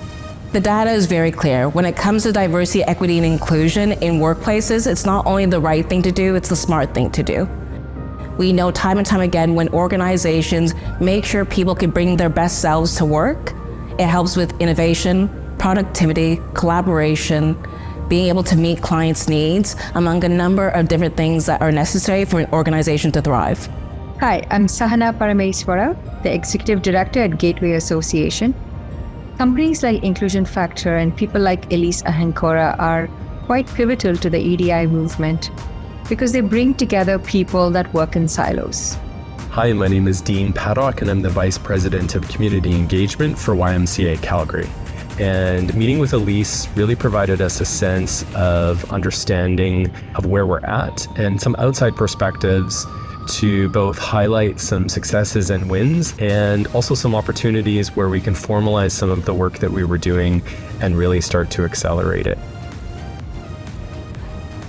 The data is very clear. When it comes to diversity, equity, and inclusion in workplaces, it's not only the right thing to do, it's the smart thing to do. We know time and time again when organizations make sure people can bring their best selves to work, it helps with innovation, productivity, collaboration, being able to meet clients' needs, among a number of different things that are necessary for an organization to thrive. Hi, I'm Sahana Parameswara, the Executive Director at Gateway Association. Companies like Inclusion Factor and people like Elise Ahenkora are quite pivotal to the EDI movement because they bring together people that work in silos. Hi, my name is Dean Paddock and I'm the Vice President of Community Engagement for YMCA Calgary. And meeting with Elise really provided us a sense of understanding of where we're at and some outside perspectives to both highlight some successes and wins and also some opportunities where we can formalize some of the work that we were doing and really start to accelerate it.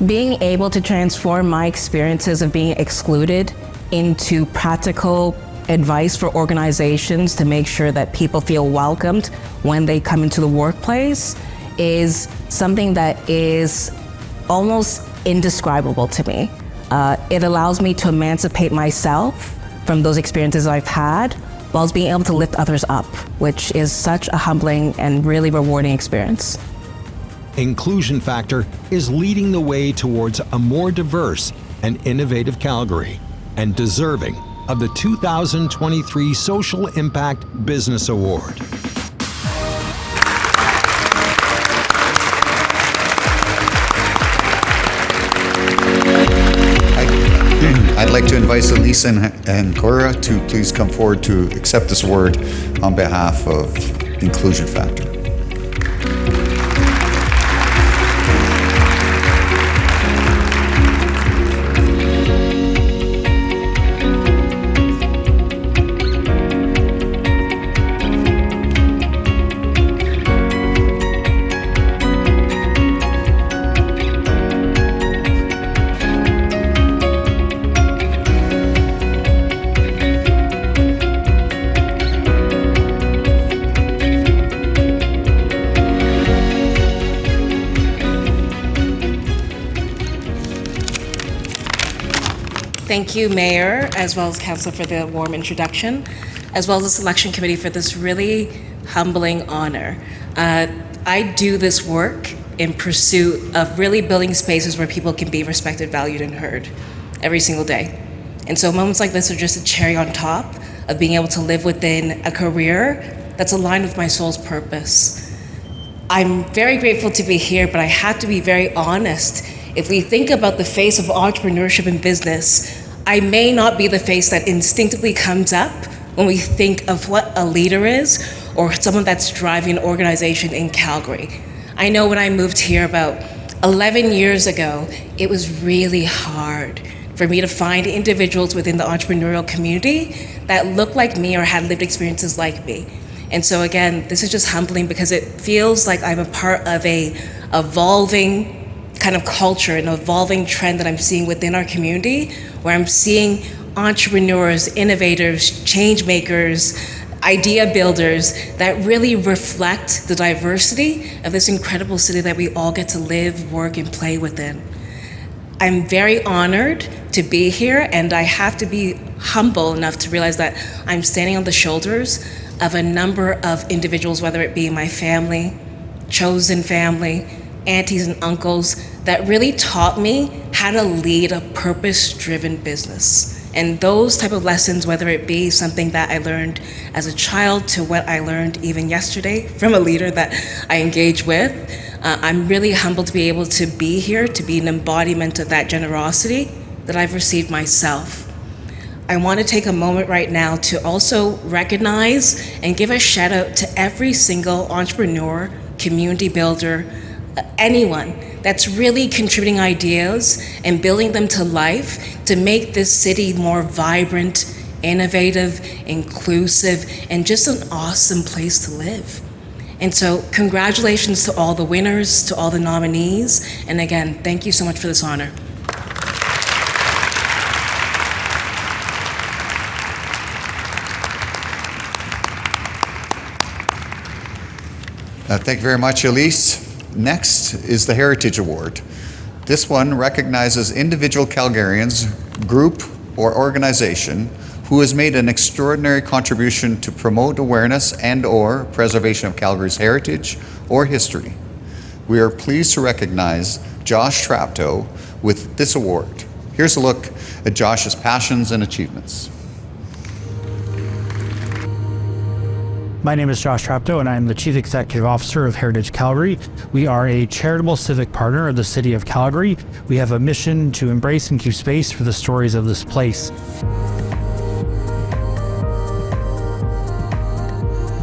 Being able to transform my experiences of being excluded into practical advice for organizations to make sure that people feel welcomed when they come into the workplace is something that is almost indescribable to me. It allows me to emancipate myself from those experiences I've had, whilst being able to lift others up, which is such a humbling and really rewarding experience. Inclusion Factor is leading the way towards a more diverse and innovative Calgary and deserving of the 2023 Social Impact Business Award. I'd like to invite Elise and Cora to please come forward to accept this award on behalf of Inclusion Factor. Thank you, Mayor, as well as Council for the warm introduction, as well as the Selection Committee for this really humbling honor. I do this work in pursuit of really building spaces where people can be respected, valued, and heard every single day. And so moments like this are just a cherry on top of being able to live within a career that's aligned with my soul's purpose. I'm very grateful to be here, but I have to be very honest. If we think about the face of entrepreneurship and business, I may not be the face that instinctively comes up when we think of what a leader is or someone that's driving an organization in Calgary. I know when I moved here about 11 years ago, it was really hard for me to find individuals within the entrepreneurial community that looked like me or had lived experiences like me. And so again, this is just humbling because it feels like I'm a part of a evolving kind of culture, an evolving trend that I'm seeing within our community, where I'm seeing entrepreneurs, innovators, change makers, idea builders that really reflect the diversity of this incredible city that we all get to live, work, and play within. I'm very honored to be here, and I have to be humble enough to realize that I'm standing on the shoulders of a number of individuals, whether it be my family, chosen family, aunties and uncles, that really taught me how to lead a purpose-driven business. And those type of lessons, whether it be something that I learned as a child to what I learned even yesterday from a leader that I engage with, I'm really humbled to be able to be here, to be an embodiment of that generosity that I've received myself. I want to take a moment right now to also recognize and give a shout out to every single entrepreneur, community builder, anyone that's really contributing ideas and building them to life to make this city more vibrant, innovative, inclusive, and just an awesome place to live. And so congratulations to all the winners, to all the nominees, and again, thank you so much for this honor. Thank you very much, Elise. Next is the Heritage Award. This one recognizes individual Calgarians, group, or organization who has made an extraordinary contribution to promote awareness and/or preservation of Calgary's heritage or history. We are pleased to recognize Josh Trapto with this award. Here's a look at Josh's passions and achievements. My name is Josh Trapto, and I am the Chief Executive Officer of Heritage Calgary. We are a charitable civic partner of the City of Calgary. We have a mission to embrace and keep space for the stories of this place.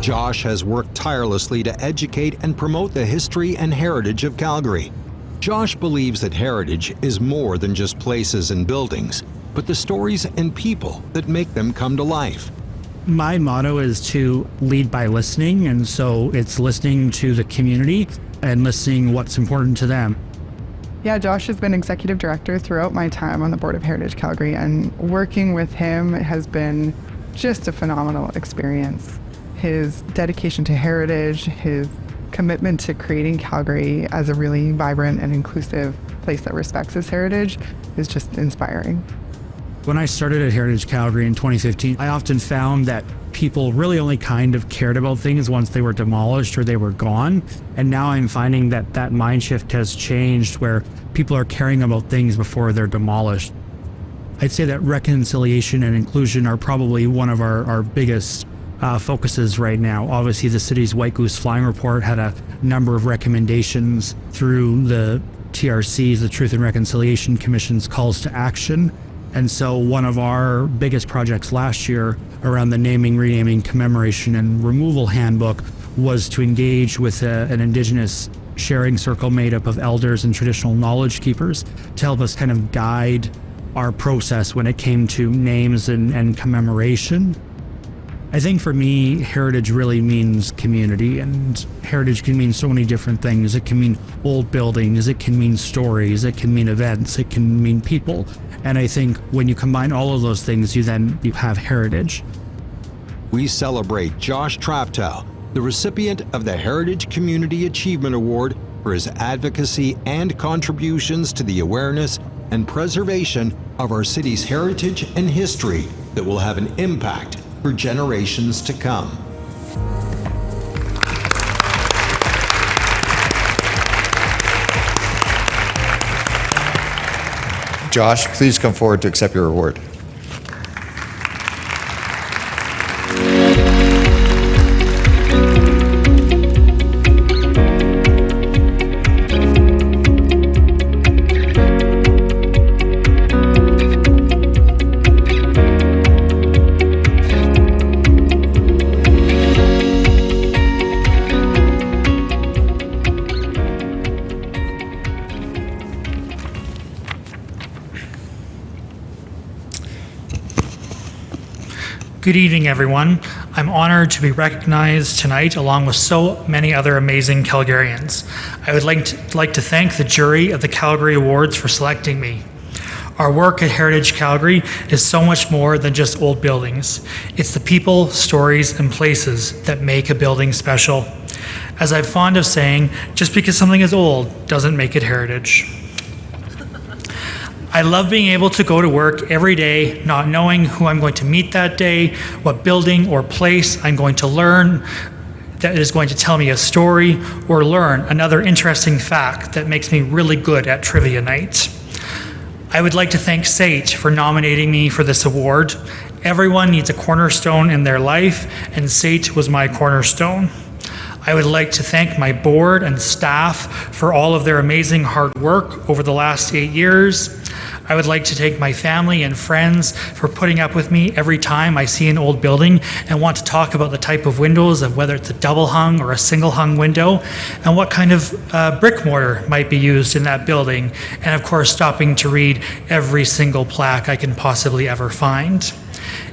Josh has worked tirelessly to educate and promote the history and heritage of Calgary. Josh believes that heritage is more than just places and buildings, but the stories and people that make them come to life. My motto is to lead by listening, and so it's listening to the community and listening what's important to them. Yeah, Josh has been executive director throughout my time on the Board of Heritage Calgary, and working with him has been just a phenomenal experience. His dedication to heritage, his commitment to creating Calgary as a really vibrant and inclusive place that respects its heritage is just inspiring. When I started at Heritage Calgary in 2015, I often found that people really only kind of cared about things once they were demolished or they were gone. And now I'm finding that that mind shift has changed, where people are caring about things before they're demolished. I'd say that reconciliation and inclusion are probably one of our biggest focuses right now. Obviously, the city's White Goose Flying Report had a number of recommendations through the TRC's, the Truth and Reconciliation Commission's calls to action. And so one of our biggest projects last year around the naming, renaming, commemoration, and removal handbook was to engage with an Indigenous sharing circle made up of elders and traditional knowledge keepers to help us kind of guide our process when it came to names and commemoration. I think for me, heritage really means community, and heritage can mean so many different things. It can mean old buildings, it can mean stories, it can mean events, it can mean people. And I think when you combine all of those things, you have heritage. We celebrate Josh Trapto, the recipient of the Heritage Community Achievement Award, for his advocacy and contributions to the awareness and preservation of our city's heritage and history that will have an impact for generations to come. Josh, please come forward to accept your award. Good evening, everyone. I'm honored to be recognized tonight along with so many other amazing Calgarians. I would like to thank the jury of the Calgary Awards for selecting me. Our work at Heritage Calgary is so much more than just old buildings. It's the people, stories, and places that make a building special. As I'm fond of saying, just because something is old doesn't make it heritage. I love being able to go to work every day, not knowing who I'm going to meet that day, what building or place I'm going to learn that is going to tell me a story, or learn another interesting fact that makes me really good at trivia night. I would like to thank SAIT for nominating me for this award. Everyone needs a cornerstone in their life, and SAIT was my cornerstone. I would like to thank my board and staff for all of their amazing hard work over the last 8 years. I would like to thank my family and friends for putting up with me every time I see an old building and want to talk about the type of windows, of whether it's a double hung or a single hung window, and what kind of brick mortar might be used in that building. And of course, stopping to read every single plaque I can possibly ever find.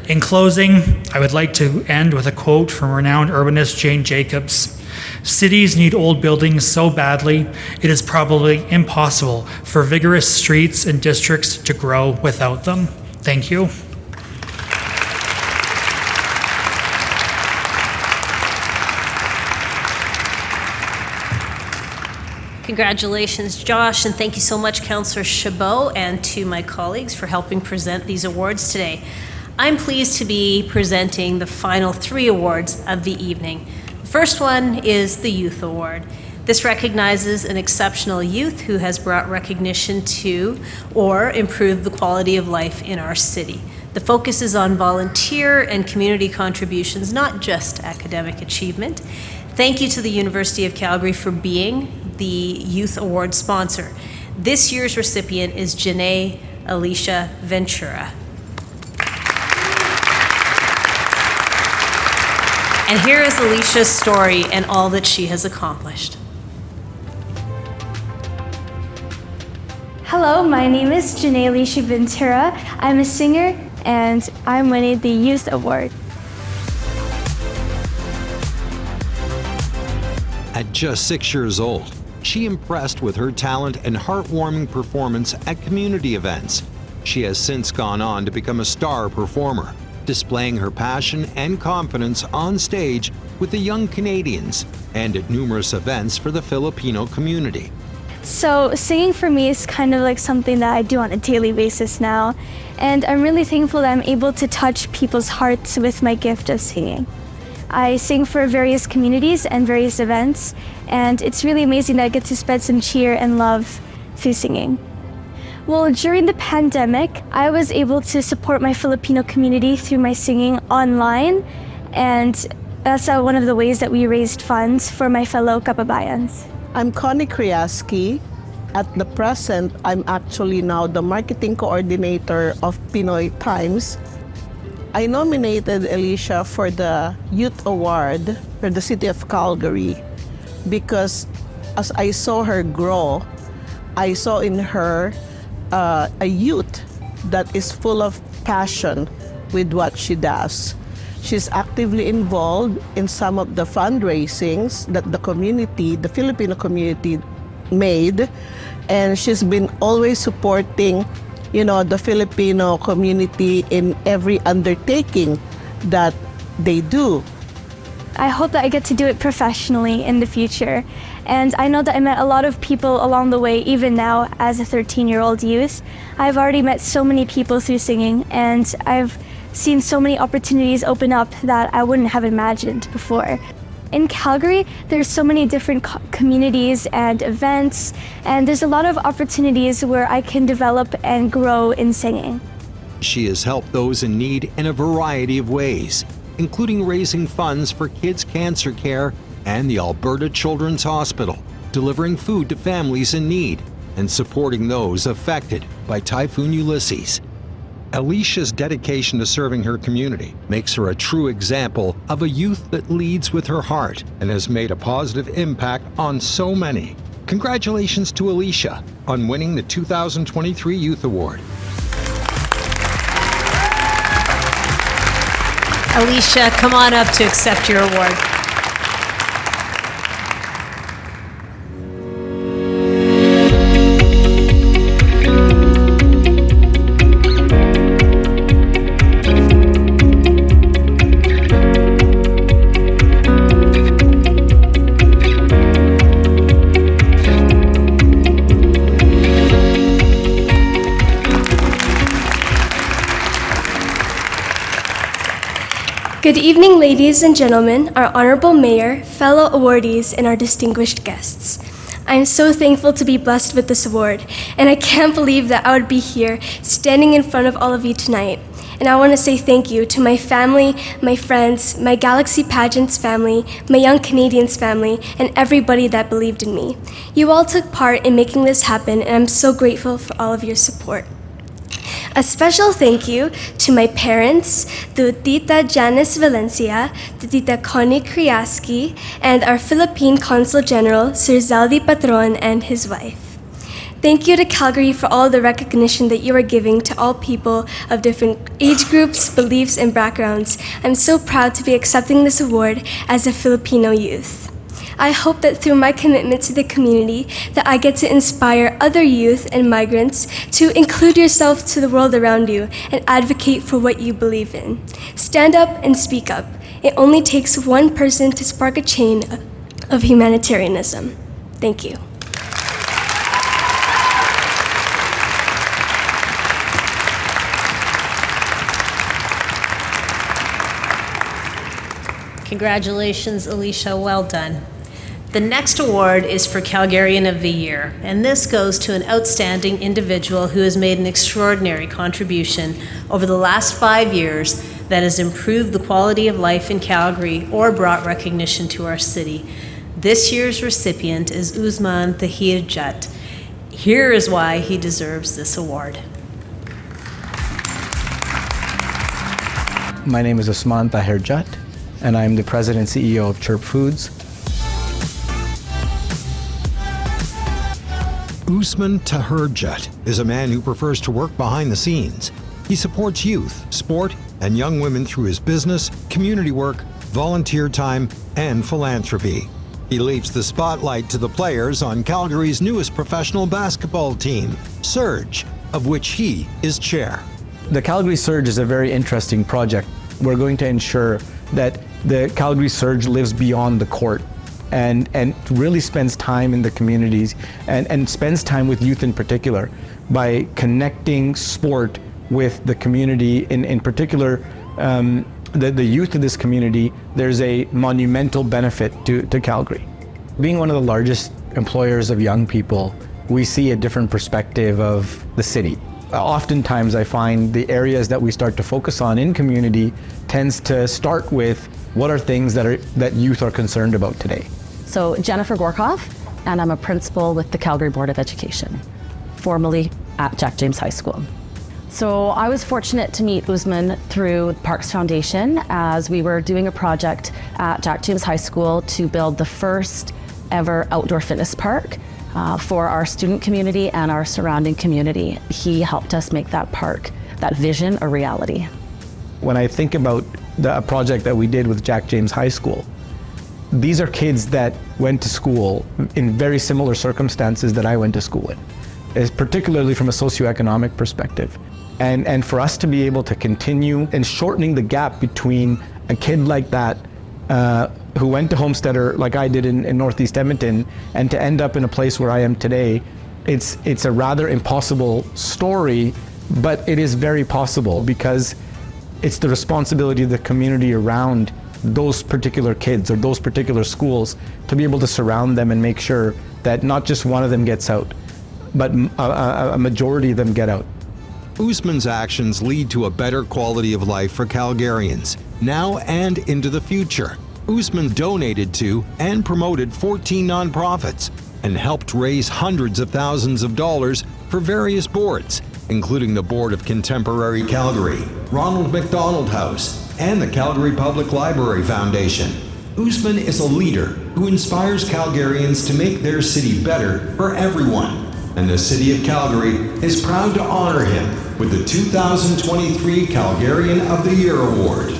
In closing, I would like to end with a quote from renowned urbanist Jane Jacobs. Cities need old buildings so badly, it is probably impossible for vigorous streets and districts to grow without them. Thank you. Congratulations, Josh, and thank you so much, Councillor Chabot, and to my colleagues for helping present these awards today. I'm pleased to be presenting the final 3 awards of the evening. The first one is the Youth Award. This recognizes an exceptional youth who has brought recognition to or improved the quality of life in our city. The focus is on volunteer and community contributions, not just academic achievement. Thank you to the University of Calgary for being the Youth Award sponsor. This year's recipient is Janae Alicia Ventura. And here is Alicia's story and all that she has accomplished. Hello, my name is Janae Alicia Ventura. I'm a singer and I'm winning the Youth Award. At just 6 years old, she impressed with her talent and heartwarming performance at community events. She has since gone on to become a star performer, displaying her passion and confidence on stage with the young Canadians and at numerous events for the Filipino community. So singing for me is kind of like something that I do on a daily basis now, and I'm really thankful that I'm able to touch people's hearts with my gift of singing. I sing for various communities and various events, and it's really amazing that I get to spread some cheer and love through singing. Well, during the pandemic, I was able to support my Filipino community through my singing online, and that's one of the ways that we raised funds for my fellow kababayans. I'm Connie Kriaski. At the present, I'm actually now the marketing coordinator of Pinoy Times. I nominated Alicia for the Youth Award for the City of Calgary because as I saw her grow, I saw in her a youth that is full of passion with what she does. She's actively involved in some of the fundraisings that the community, the Filipino community, made, and she's been always supporting the Filipino community in every undertaking that they do. I hope that I get to do it professionally in the future. And I know that I met a lot of people along the way, even now as a 13-year-old youth. I've already met so many people through singing, and I've seen so many opportunities open up that I wouldn't have imagined before. In Calgary, there's so many different communities and events, and there's a lot of opportunities where I can develop and grow in singing. She has helped those in need in a variety of ways, including raising funds for kids' cancer care and the Alberta Children's Hospital, delivering food to families in need, and supporting those affected by Typhoon Ulysses. Alicia's dedication to serving her community makes her a true example of a youth that leads with her heart and has made a positive impact on so many. Congratulations to Alicia on winning the 2023 Youth Award. Alicia, come on up to accept your award. Good evening, ladies and gentlemen, our honorable mayor, fellow awardees, and our distinguished guests. I'm so thankful to be blessed with this award, and I can't believe that I would be here standing in front of all of you tonight. And I want to say thank you to my family, my friends, my Galaxy Pageants family, my Young Canadians family, and everybody that believed in me. You all took part in making this happen, and I'm so grateful for all of your support. A special thank you to my parents, to Tita Janice Valencia, to Tita Connie Kriaski, and our Philippine Consul General, Sir Zaldi Patron, and his wife. Thank you to Calgary for all the recognition that you are giving to all people of different age groups, beliefs, and backgrounds. I'm so proud to be accepting this award as a Filipino youth. I hope that through my commitment to the community that I get to inspire other youth and migrants to include yourself to the world around you and advocate for what you believe in. Stand up and speak up. It only takes one person to spark a chain of humanitarianism. Thank you. Congratulations, Alicia. Well done. The next award is for Calgarian of the Year, and this goes to an outstanding individual who has made an extraordinary contribution over the last 5 years that has improved the quality of life in Calgary or brought recognition to our city. This year's recipient is Usman Tahir Jat. Here is why he deserves this award. My name is Usman Tahir Jat, and I'm the President and CEO of Chirp Foods. Usman Tahir Jat is a man who prefers to work behind the scenes. He supports youth, sport, and young women through his business, community work, volunteer time, and philanthropy. He leaves the spotlight to the players on Calgary's newest professional basketball team, Surge, of which he is chair. The Calgary Surge is a very interesting project. We're going to ensure that the Calgary Surge lives beyond the court and really spends time in the communities and spends time with youth in particular by connecting sport with the community. In particular, the youth of this community, there's a monumental benefit to Calgary. Being one of the largest employers of young people, we see a different perspective of the city. Oftentimes I find the areas that we start to focus on in community tends to start with what are things that youth are concerned about today. So Jennifer Gorkoff, and I'm a principal with the Calgary Board of Education, formerly at Jack James High School. So I was fortunate to meet Usman through Parks Foundation as we were doing a project at Jack James High School to build the first ever outdoor fitness park for our student community and our surrounding community. He helped us make that park, that vision, a reality. When I think about the project that we did with Jack James High School, these are kids that went to school in very similar circumstances that I went to school in, particularly from a socioeconomic perspective. And for us to be able to continue in shortening the gap between a kid like that who went to Homesteader like I did in Northeast Edmonton and to end up in a place where I am today, it's a rather impossible story, but it is very possible because it's the responsibility of the community around those particular kids or those particular schools to be able to surround them and make sure that not just one of them gets out, but a majority of them get out. Usman's actions lead to a better quality of life for Calgarians, now and into the future. Usman donated to and promoted 14 nonprofits and helped raise hundreds of thousands of dollars for various boards, including the Board of Contemporary Calgary, Ronald McDonald House, and the Calgary Public Library Foundation. Usman is a leader who inspires Calgarians to make their city better for everyone, and the City of Calgary is proud to honor him with the 2023 Calgarian of the Year Award.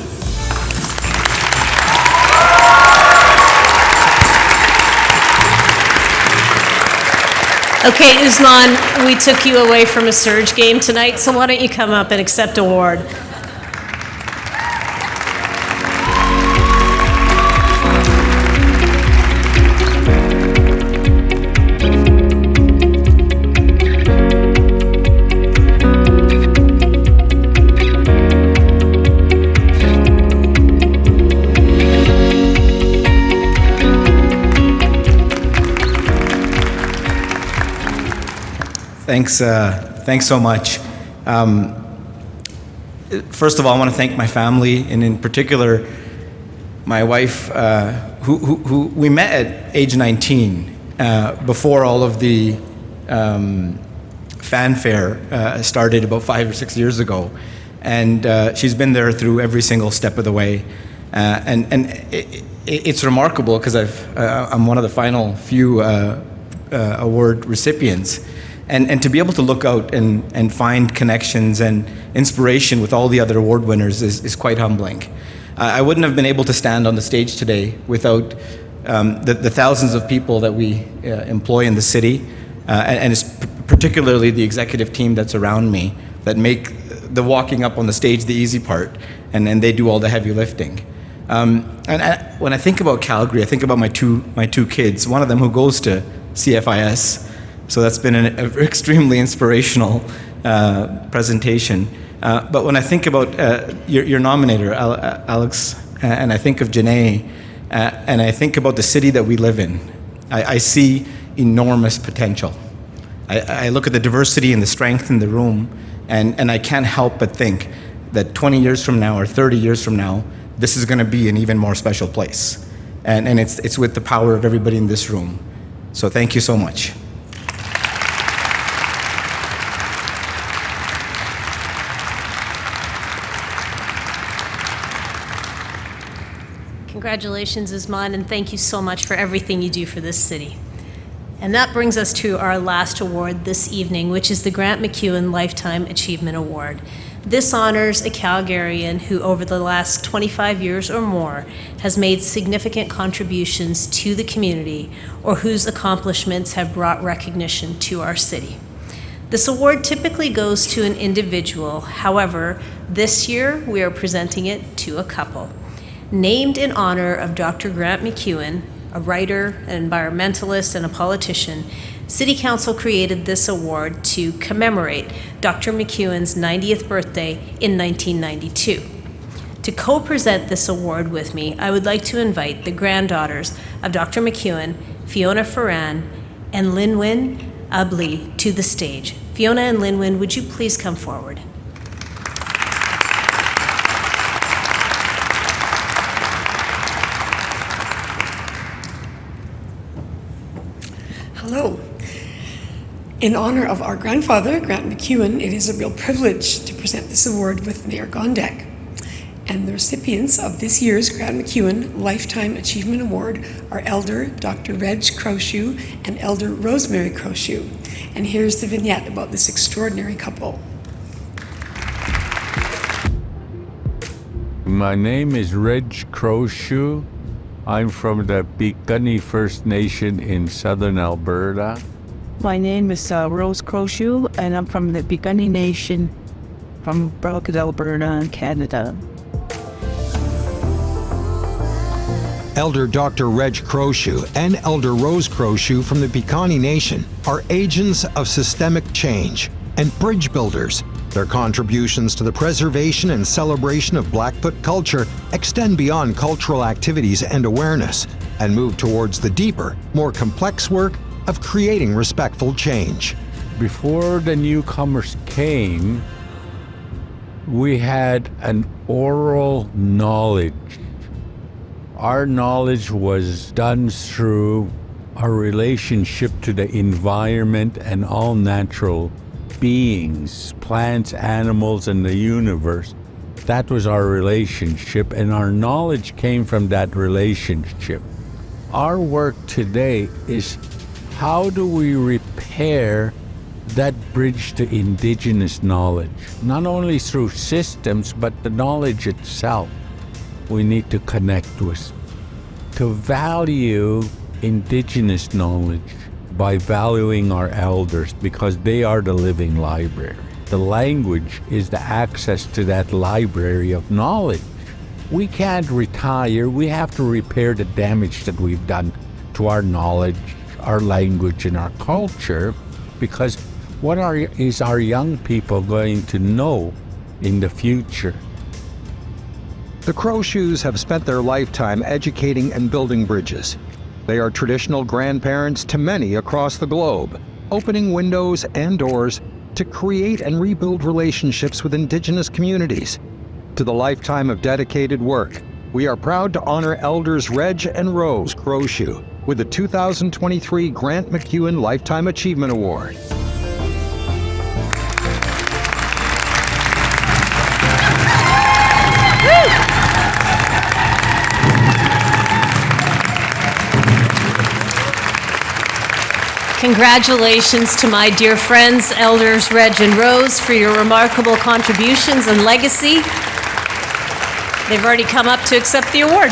Okay, Usman, we took you away from a Surge game tonight, so why don't you come up and accept an award? Thanks so much. First of all, I want to thank my family, and in particular, my wife, who we met at age 19, before all of the fanfare started about 5 or 6 years ago, and she's been there through every single step of the way, and it's remarkable because I'm one of the final few award recipients. And to be able to look out and find connections and inspiration with all the other award winners is quite humbling. I wouldn't have been able to stand on the stage today without the thousands of people that we employ in the city, and it's particularly the executive team that's around me that make the walking up on the stage the easy part, and then they do all the heavy lifting. When I think about Calgary, I think about my two kids, one of them who goes to CFIS, so that's been an extremely inspirational presentation. But when I think about your nominator, Alex, and I think of Janae, and I think about the city that we live in, I see enormous potential. I look at the diversity and the strength in the room, and I can't help but think that 20 years from now or 30 years from now, this is going to be an even more special place. And it's with the power of everybody in this room. So thank you so much. Congratulations, Usman, and thank you so much for everything you do for this city. And that brings us to our last award this evening, which is the Grant MacEwan Lifetime Achievement Award. This honors a Calgarian who, over the last 25 years or more, has made significant contributions to the community or whose accomplishments have brought recognition to our city. This award typically goes to an individual. However, this year we are presenting it to a couple. Named in honor of Dr. Grant MacEwan, a writer, an environmentalist, and a politician, City Council created this award to commemorate Dr. MacEwan's 90th birthday in 1992. To co-present this award with me, I would like to invite the granddaughters of Dr. MacEwan, Fiona Ferran and Linwin Abli, to the stage. Fiona and Linwin, would you please come forward? Hello. In honor of our grandfather, Grant MacEwan, it is a real privilege to present this award with Mayor Gondek. And the recipients of this year's Grant MacEwan Lifetime Achievement Award are Elder Dr. Reg Crowshoe and Elder Rosemary Crowshoe. And here's the vignette about this extraordinary couple. My name is Reg Crowshoe. I'm from the Piikani First Nation in southern Alberta. My name is Rose Crowshoe, and I'm from the Piikani Nation from Brockett, Alberta, Canada. Elder Dr. Reg Crowshoe and Elder Rose Crowshoe from the Piikani Nation are agents of systemic change and bridge builders. Their contributions to the preservation and celebration of Blackfoot culture extend beyond cultural activities and awareness and move towards the deeper, more complex work of creating respectful change. Before the newcomers came, we had an oral knowledge. Our knowledge was done through our relationship to the environment and all natural beings, plants, animals, and the universe. That was our relationship, and our knowledge came from that relationship. Our work today is how do we repair that bridge to indigenous knowledge? Not only through systems, but the knowledge itself we need to connect with. To value indigenous knowledge by valuing our elders, because they are the living library. The language is the access to that library of knowledge. We can't retire. We have to repair the damage that we've done to our knowledge, our language, and our culture, because what is our young people going to know in the future? The Crowshoes have spent their lifetime educating and building bridges. They are traditional grandparents to many across the globe, opening windows and doors to create and rebuild relationships with Indigenous communities. To the lifetime of dedicated work, we are proud to honor Elders Reg and Rose Crowshoe with the 2023 Grant MacEwan Lifetime Achievement Award. Congratulations to my dear friends, Elders Reg and Rose, for your remarkable contributions and legacy. They've already come up to accept the award.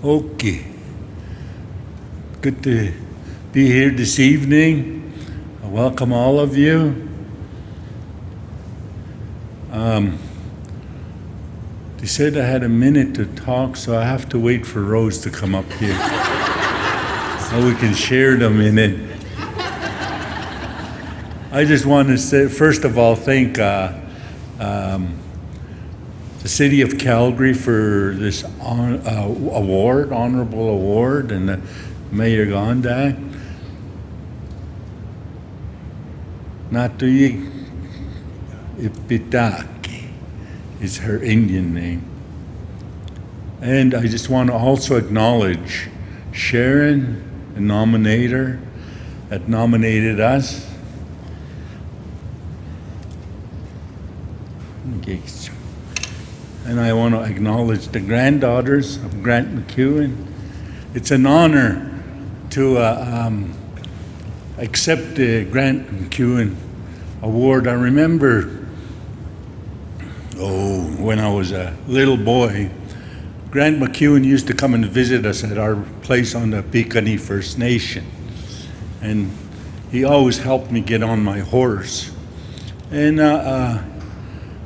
Okay. Good to be here this evening. I welcome all of you. They said I had a minute to talk, so I have to wait for Rose to come up here so we can share the minute. I just want to say, first of all, thank the City of Calgary for this honorable award, and Mayor Gondek. Natui Ipitaki is her Indian name. And I just want to also acknowledge Sharon, the nominator that nominated us. Okay. And I want to acknowledge the granddaughters of Grant MacEwan. It's an honor to accept the Grant MacEwan Award. I remember, when I was a little boy, Grant MacEwan used to come and visit us at our place on the Piikani First Nation. And he always helped me get on my horse. And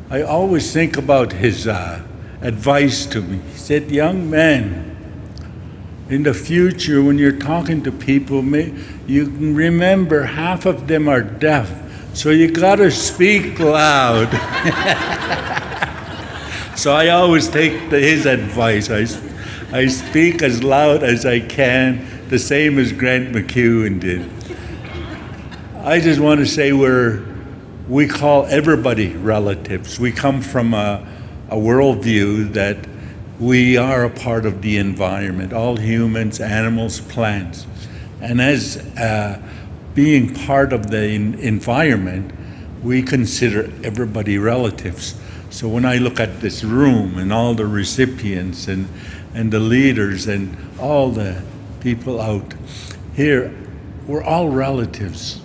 I always think about his advice to me. He said, young man, in the future when you're talking to people, you can remember half of them are deaf, so you gotta speak loud. So I always take his advice. I speak as loud as I can, the same as Grant MacEwan did. I just want to say we call everybody relatives. We come from a worldview that we are a part of the environment, all humans, animals, plants. And as being part of the environment, we consider everybody relatives. So when I look at this room and all the recipients and the leaders and all the people out here, we're all relatives.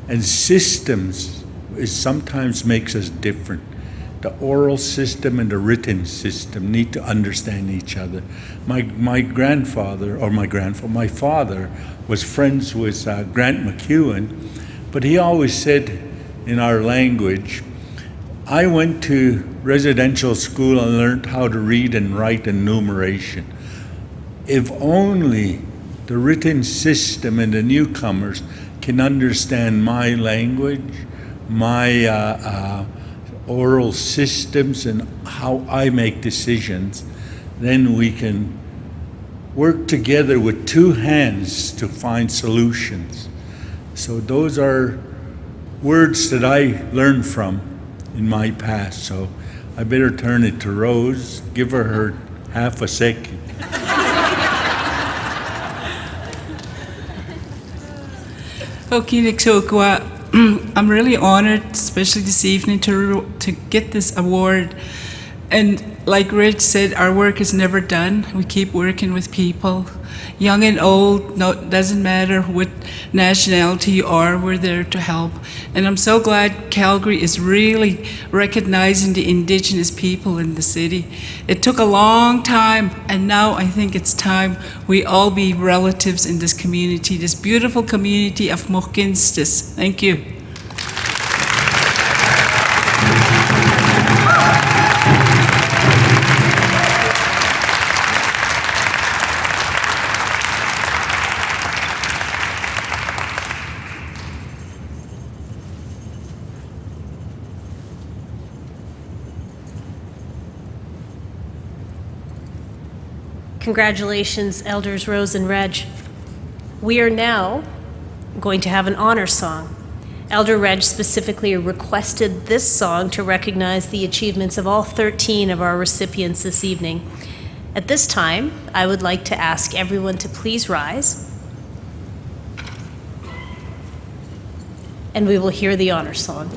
And systems sometimes makes us different. The oral system and the written system need to understand each other. My father was friends with Grant MacEwan, but he always said in our language, I went to residential school and learned how to read and write and numeration. If only the written system and the newcomers can understand my language, my oral systems and how I make decisions, then we can work together with two hands to find solutions. So those are words that I learned from in my past. So I better turn it to Rose, give her half a second. I'm really honored, especially this evening, to get this award. And like Rich said, our work is never done. We keep working with people, young and old, doesn't matter what nationality you are, we're there to help. And I'm so glad Calgary is really recognizing the Indigenous people in the city. It took a long time, and now I think it's time we all be relatives in this community, this beautiful community of Mohkinstsis. Thank you. Congratulations, Elders Rose and Reg. We are now going to have an honor song. Elder Reg specifically requested this song to recognize the achievements of all 13 of our recipients this evening. At this time, I would like to ask everyone to please rise, and we will hear the honor song.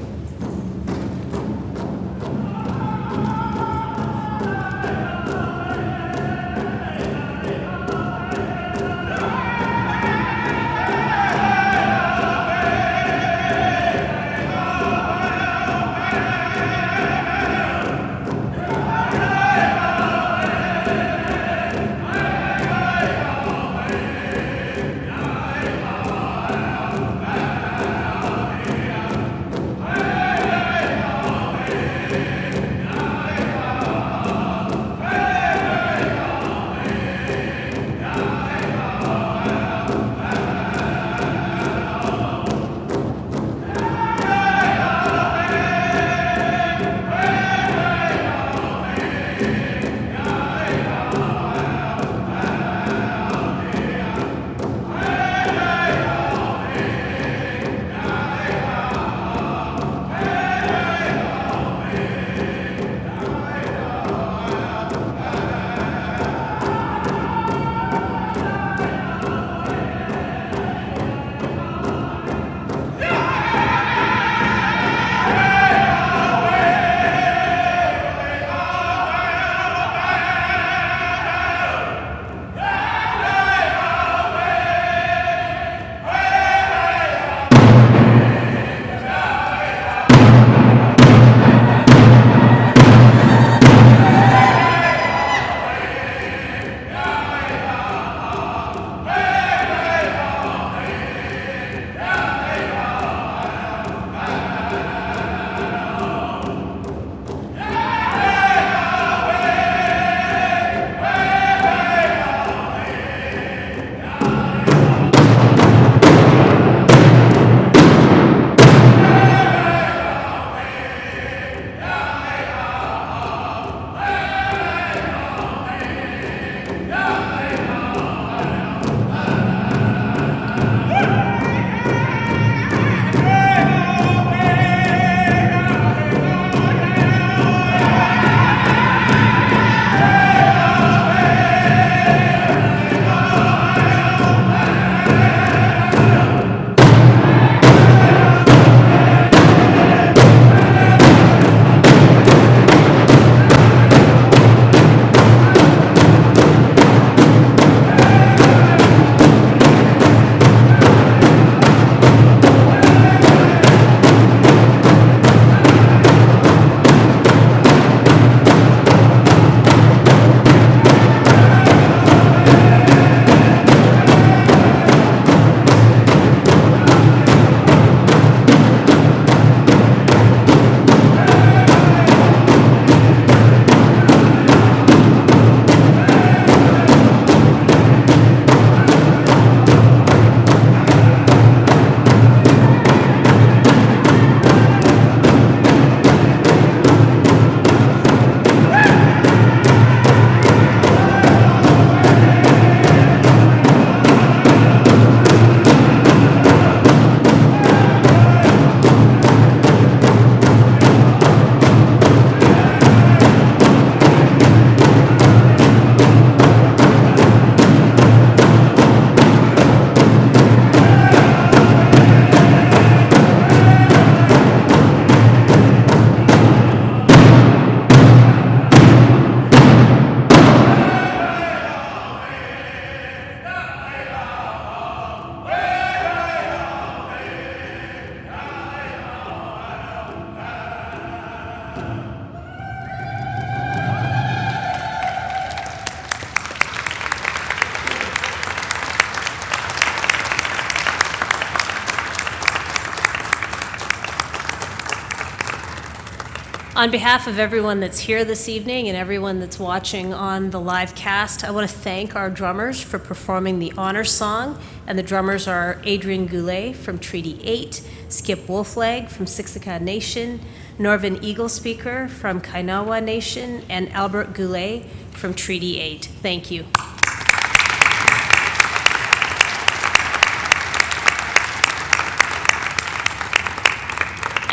On behalf of everyone that's here this evening and everyone that's watching on the live cast, I want to thank our drummers for performing the honor song. And the drummers are Adrian Goulet from Treaty 8, Skip Wolflag from Siksika Nation, Norvin Eaglespeaker from Kainawa Nation, and Albert Goulet from Treaty 8. Thank you.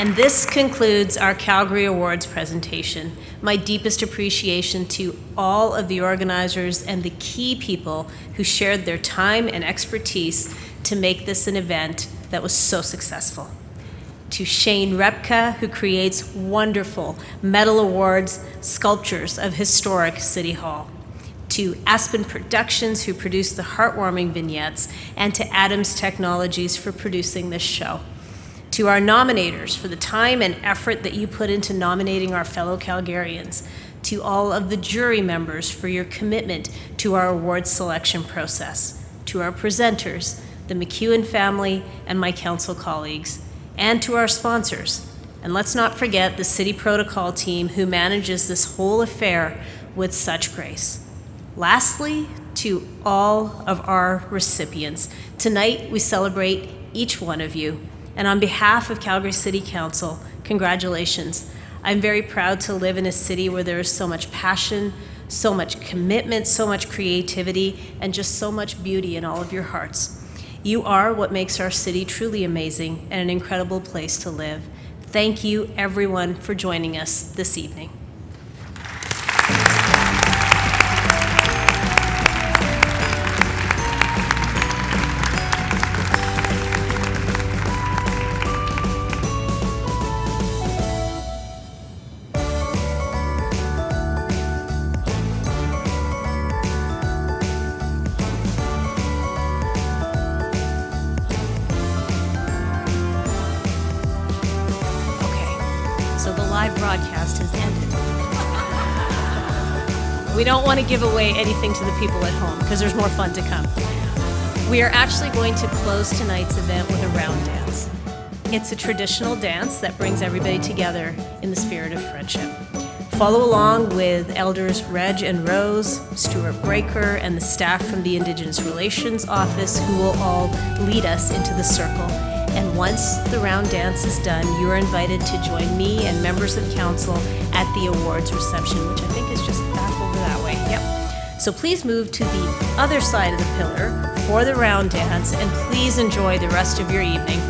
And this concludes our Calgary Awards presentation. My deepest appreciation to all of the organizers and the key people who shared their time and expertise to make this an event that was so successful. To Shane Repka, who creates wonderful medal awards, sculptures of historic City Hall. To Aspen Productions, who produced the heartwarming vignettes, and to Adams Technologies for producing this show. To our nominators for the time and effort that you put into nominating our fellow Calgarians. To all of the jury members for your commitment to our awards selection process. To our presenters, the McEwen family and my council colleagues. And to our sponsors. And let's not forget the City Protocol team who manages this whole affair with such grace. Lastly, to all of our recipients. Tonight we celebrate each one of you. And on behalf of Calgary City Council, congratulations. I'm very proud to live in a city where there is so much passion, so much commitment, so much creativity, and just so much beauty in all of your hearts. You are what makes our city truly amazing and an incredible place to live. Thank you, everyone, for joining us this evening. Broadcast has ended. We don't want to give away anything to the people at home because there's more fun to come. We are actually going to close tonight's event with a round dance. It's a traditional dance that brings everybody together in the spirit of friendship. Follow along with Elders Reg and Rose, Stuart Breaker, and the staff from the Indigenous Relations Office who will all lead us into the circle. And once the round dance is done, you are invited to join me and members of council at the awards reception, which I think is just back over that way. Yep. So please move to the other side of the pillar for the round dance, and please enjoy the rest of your evening.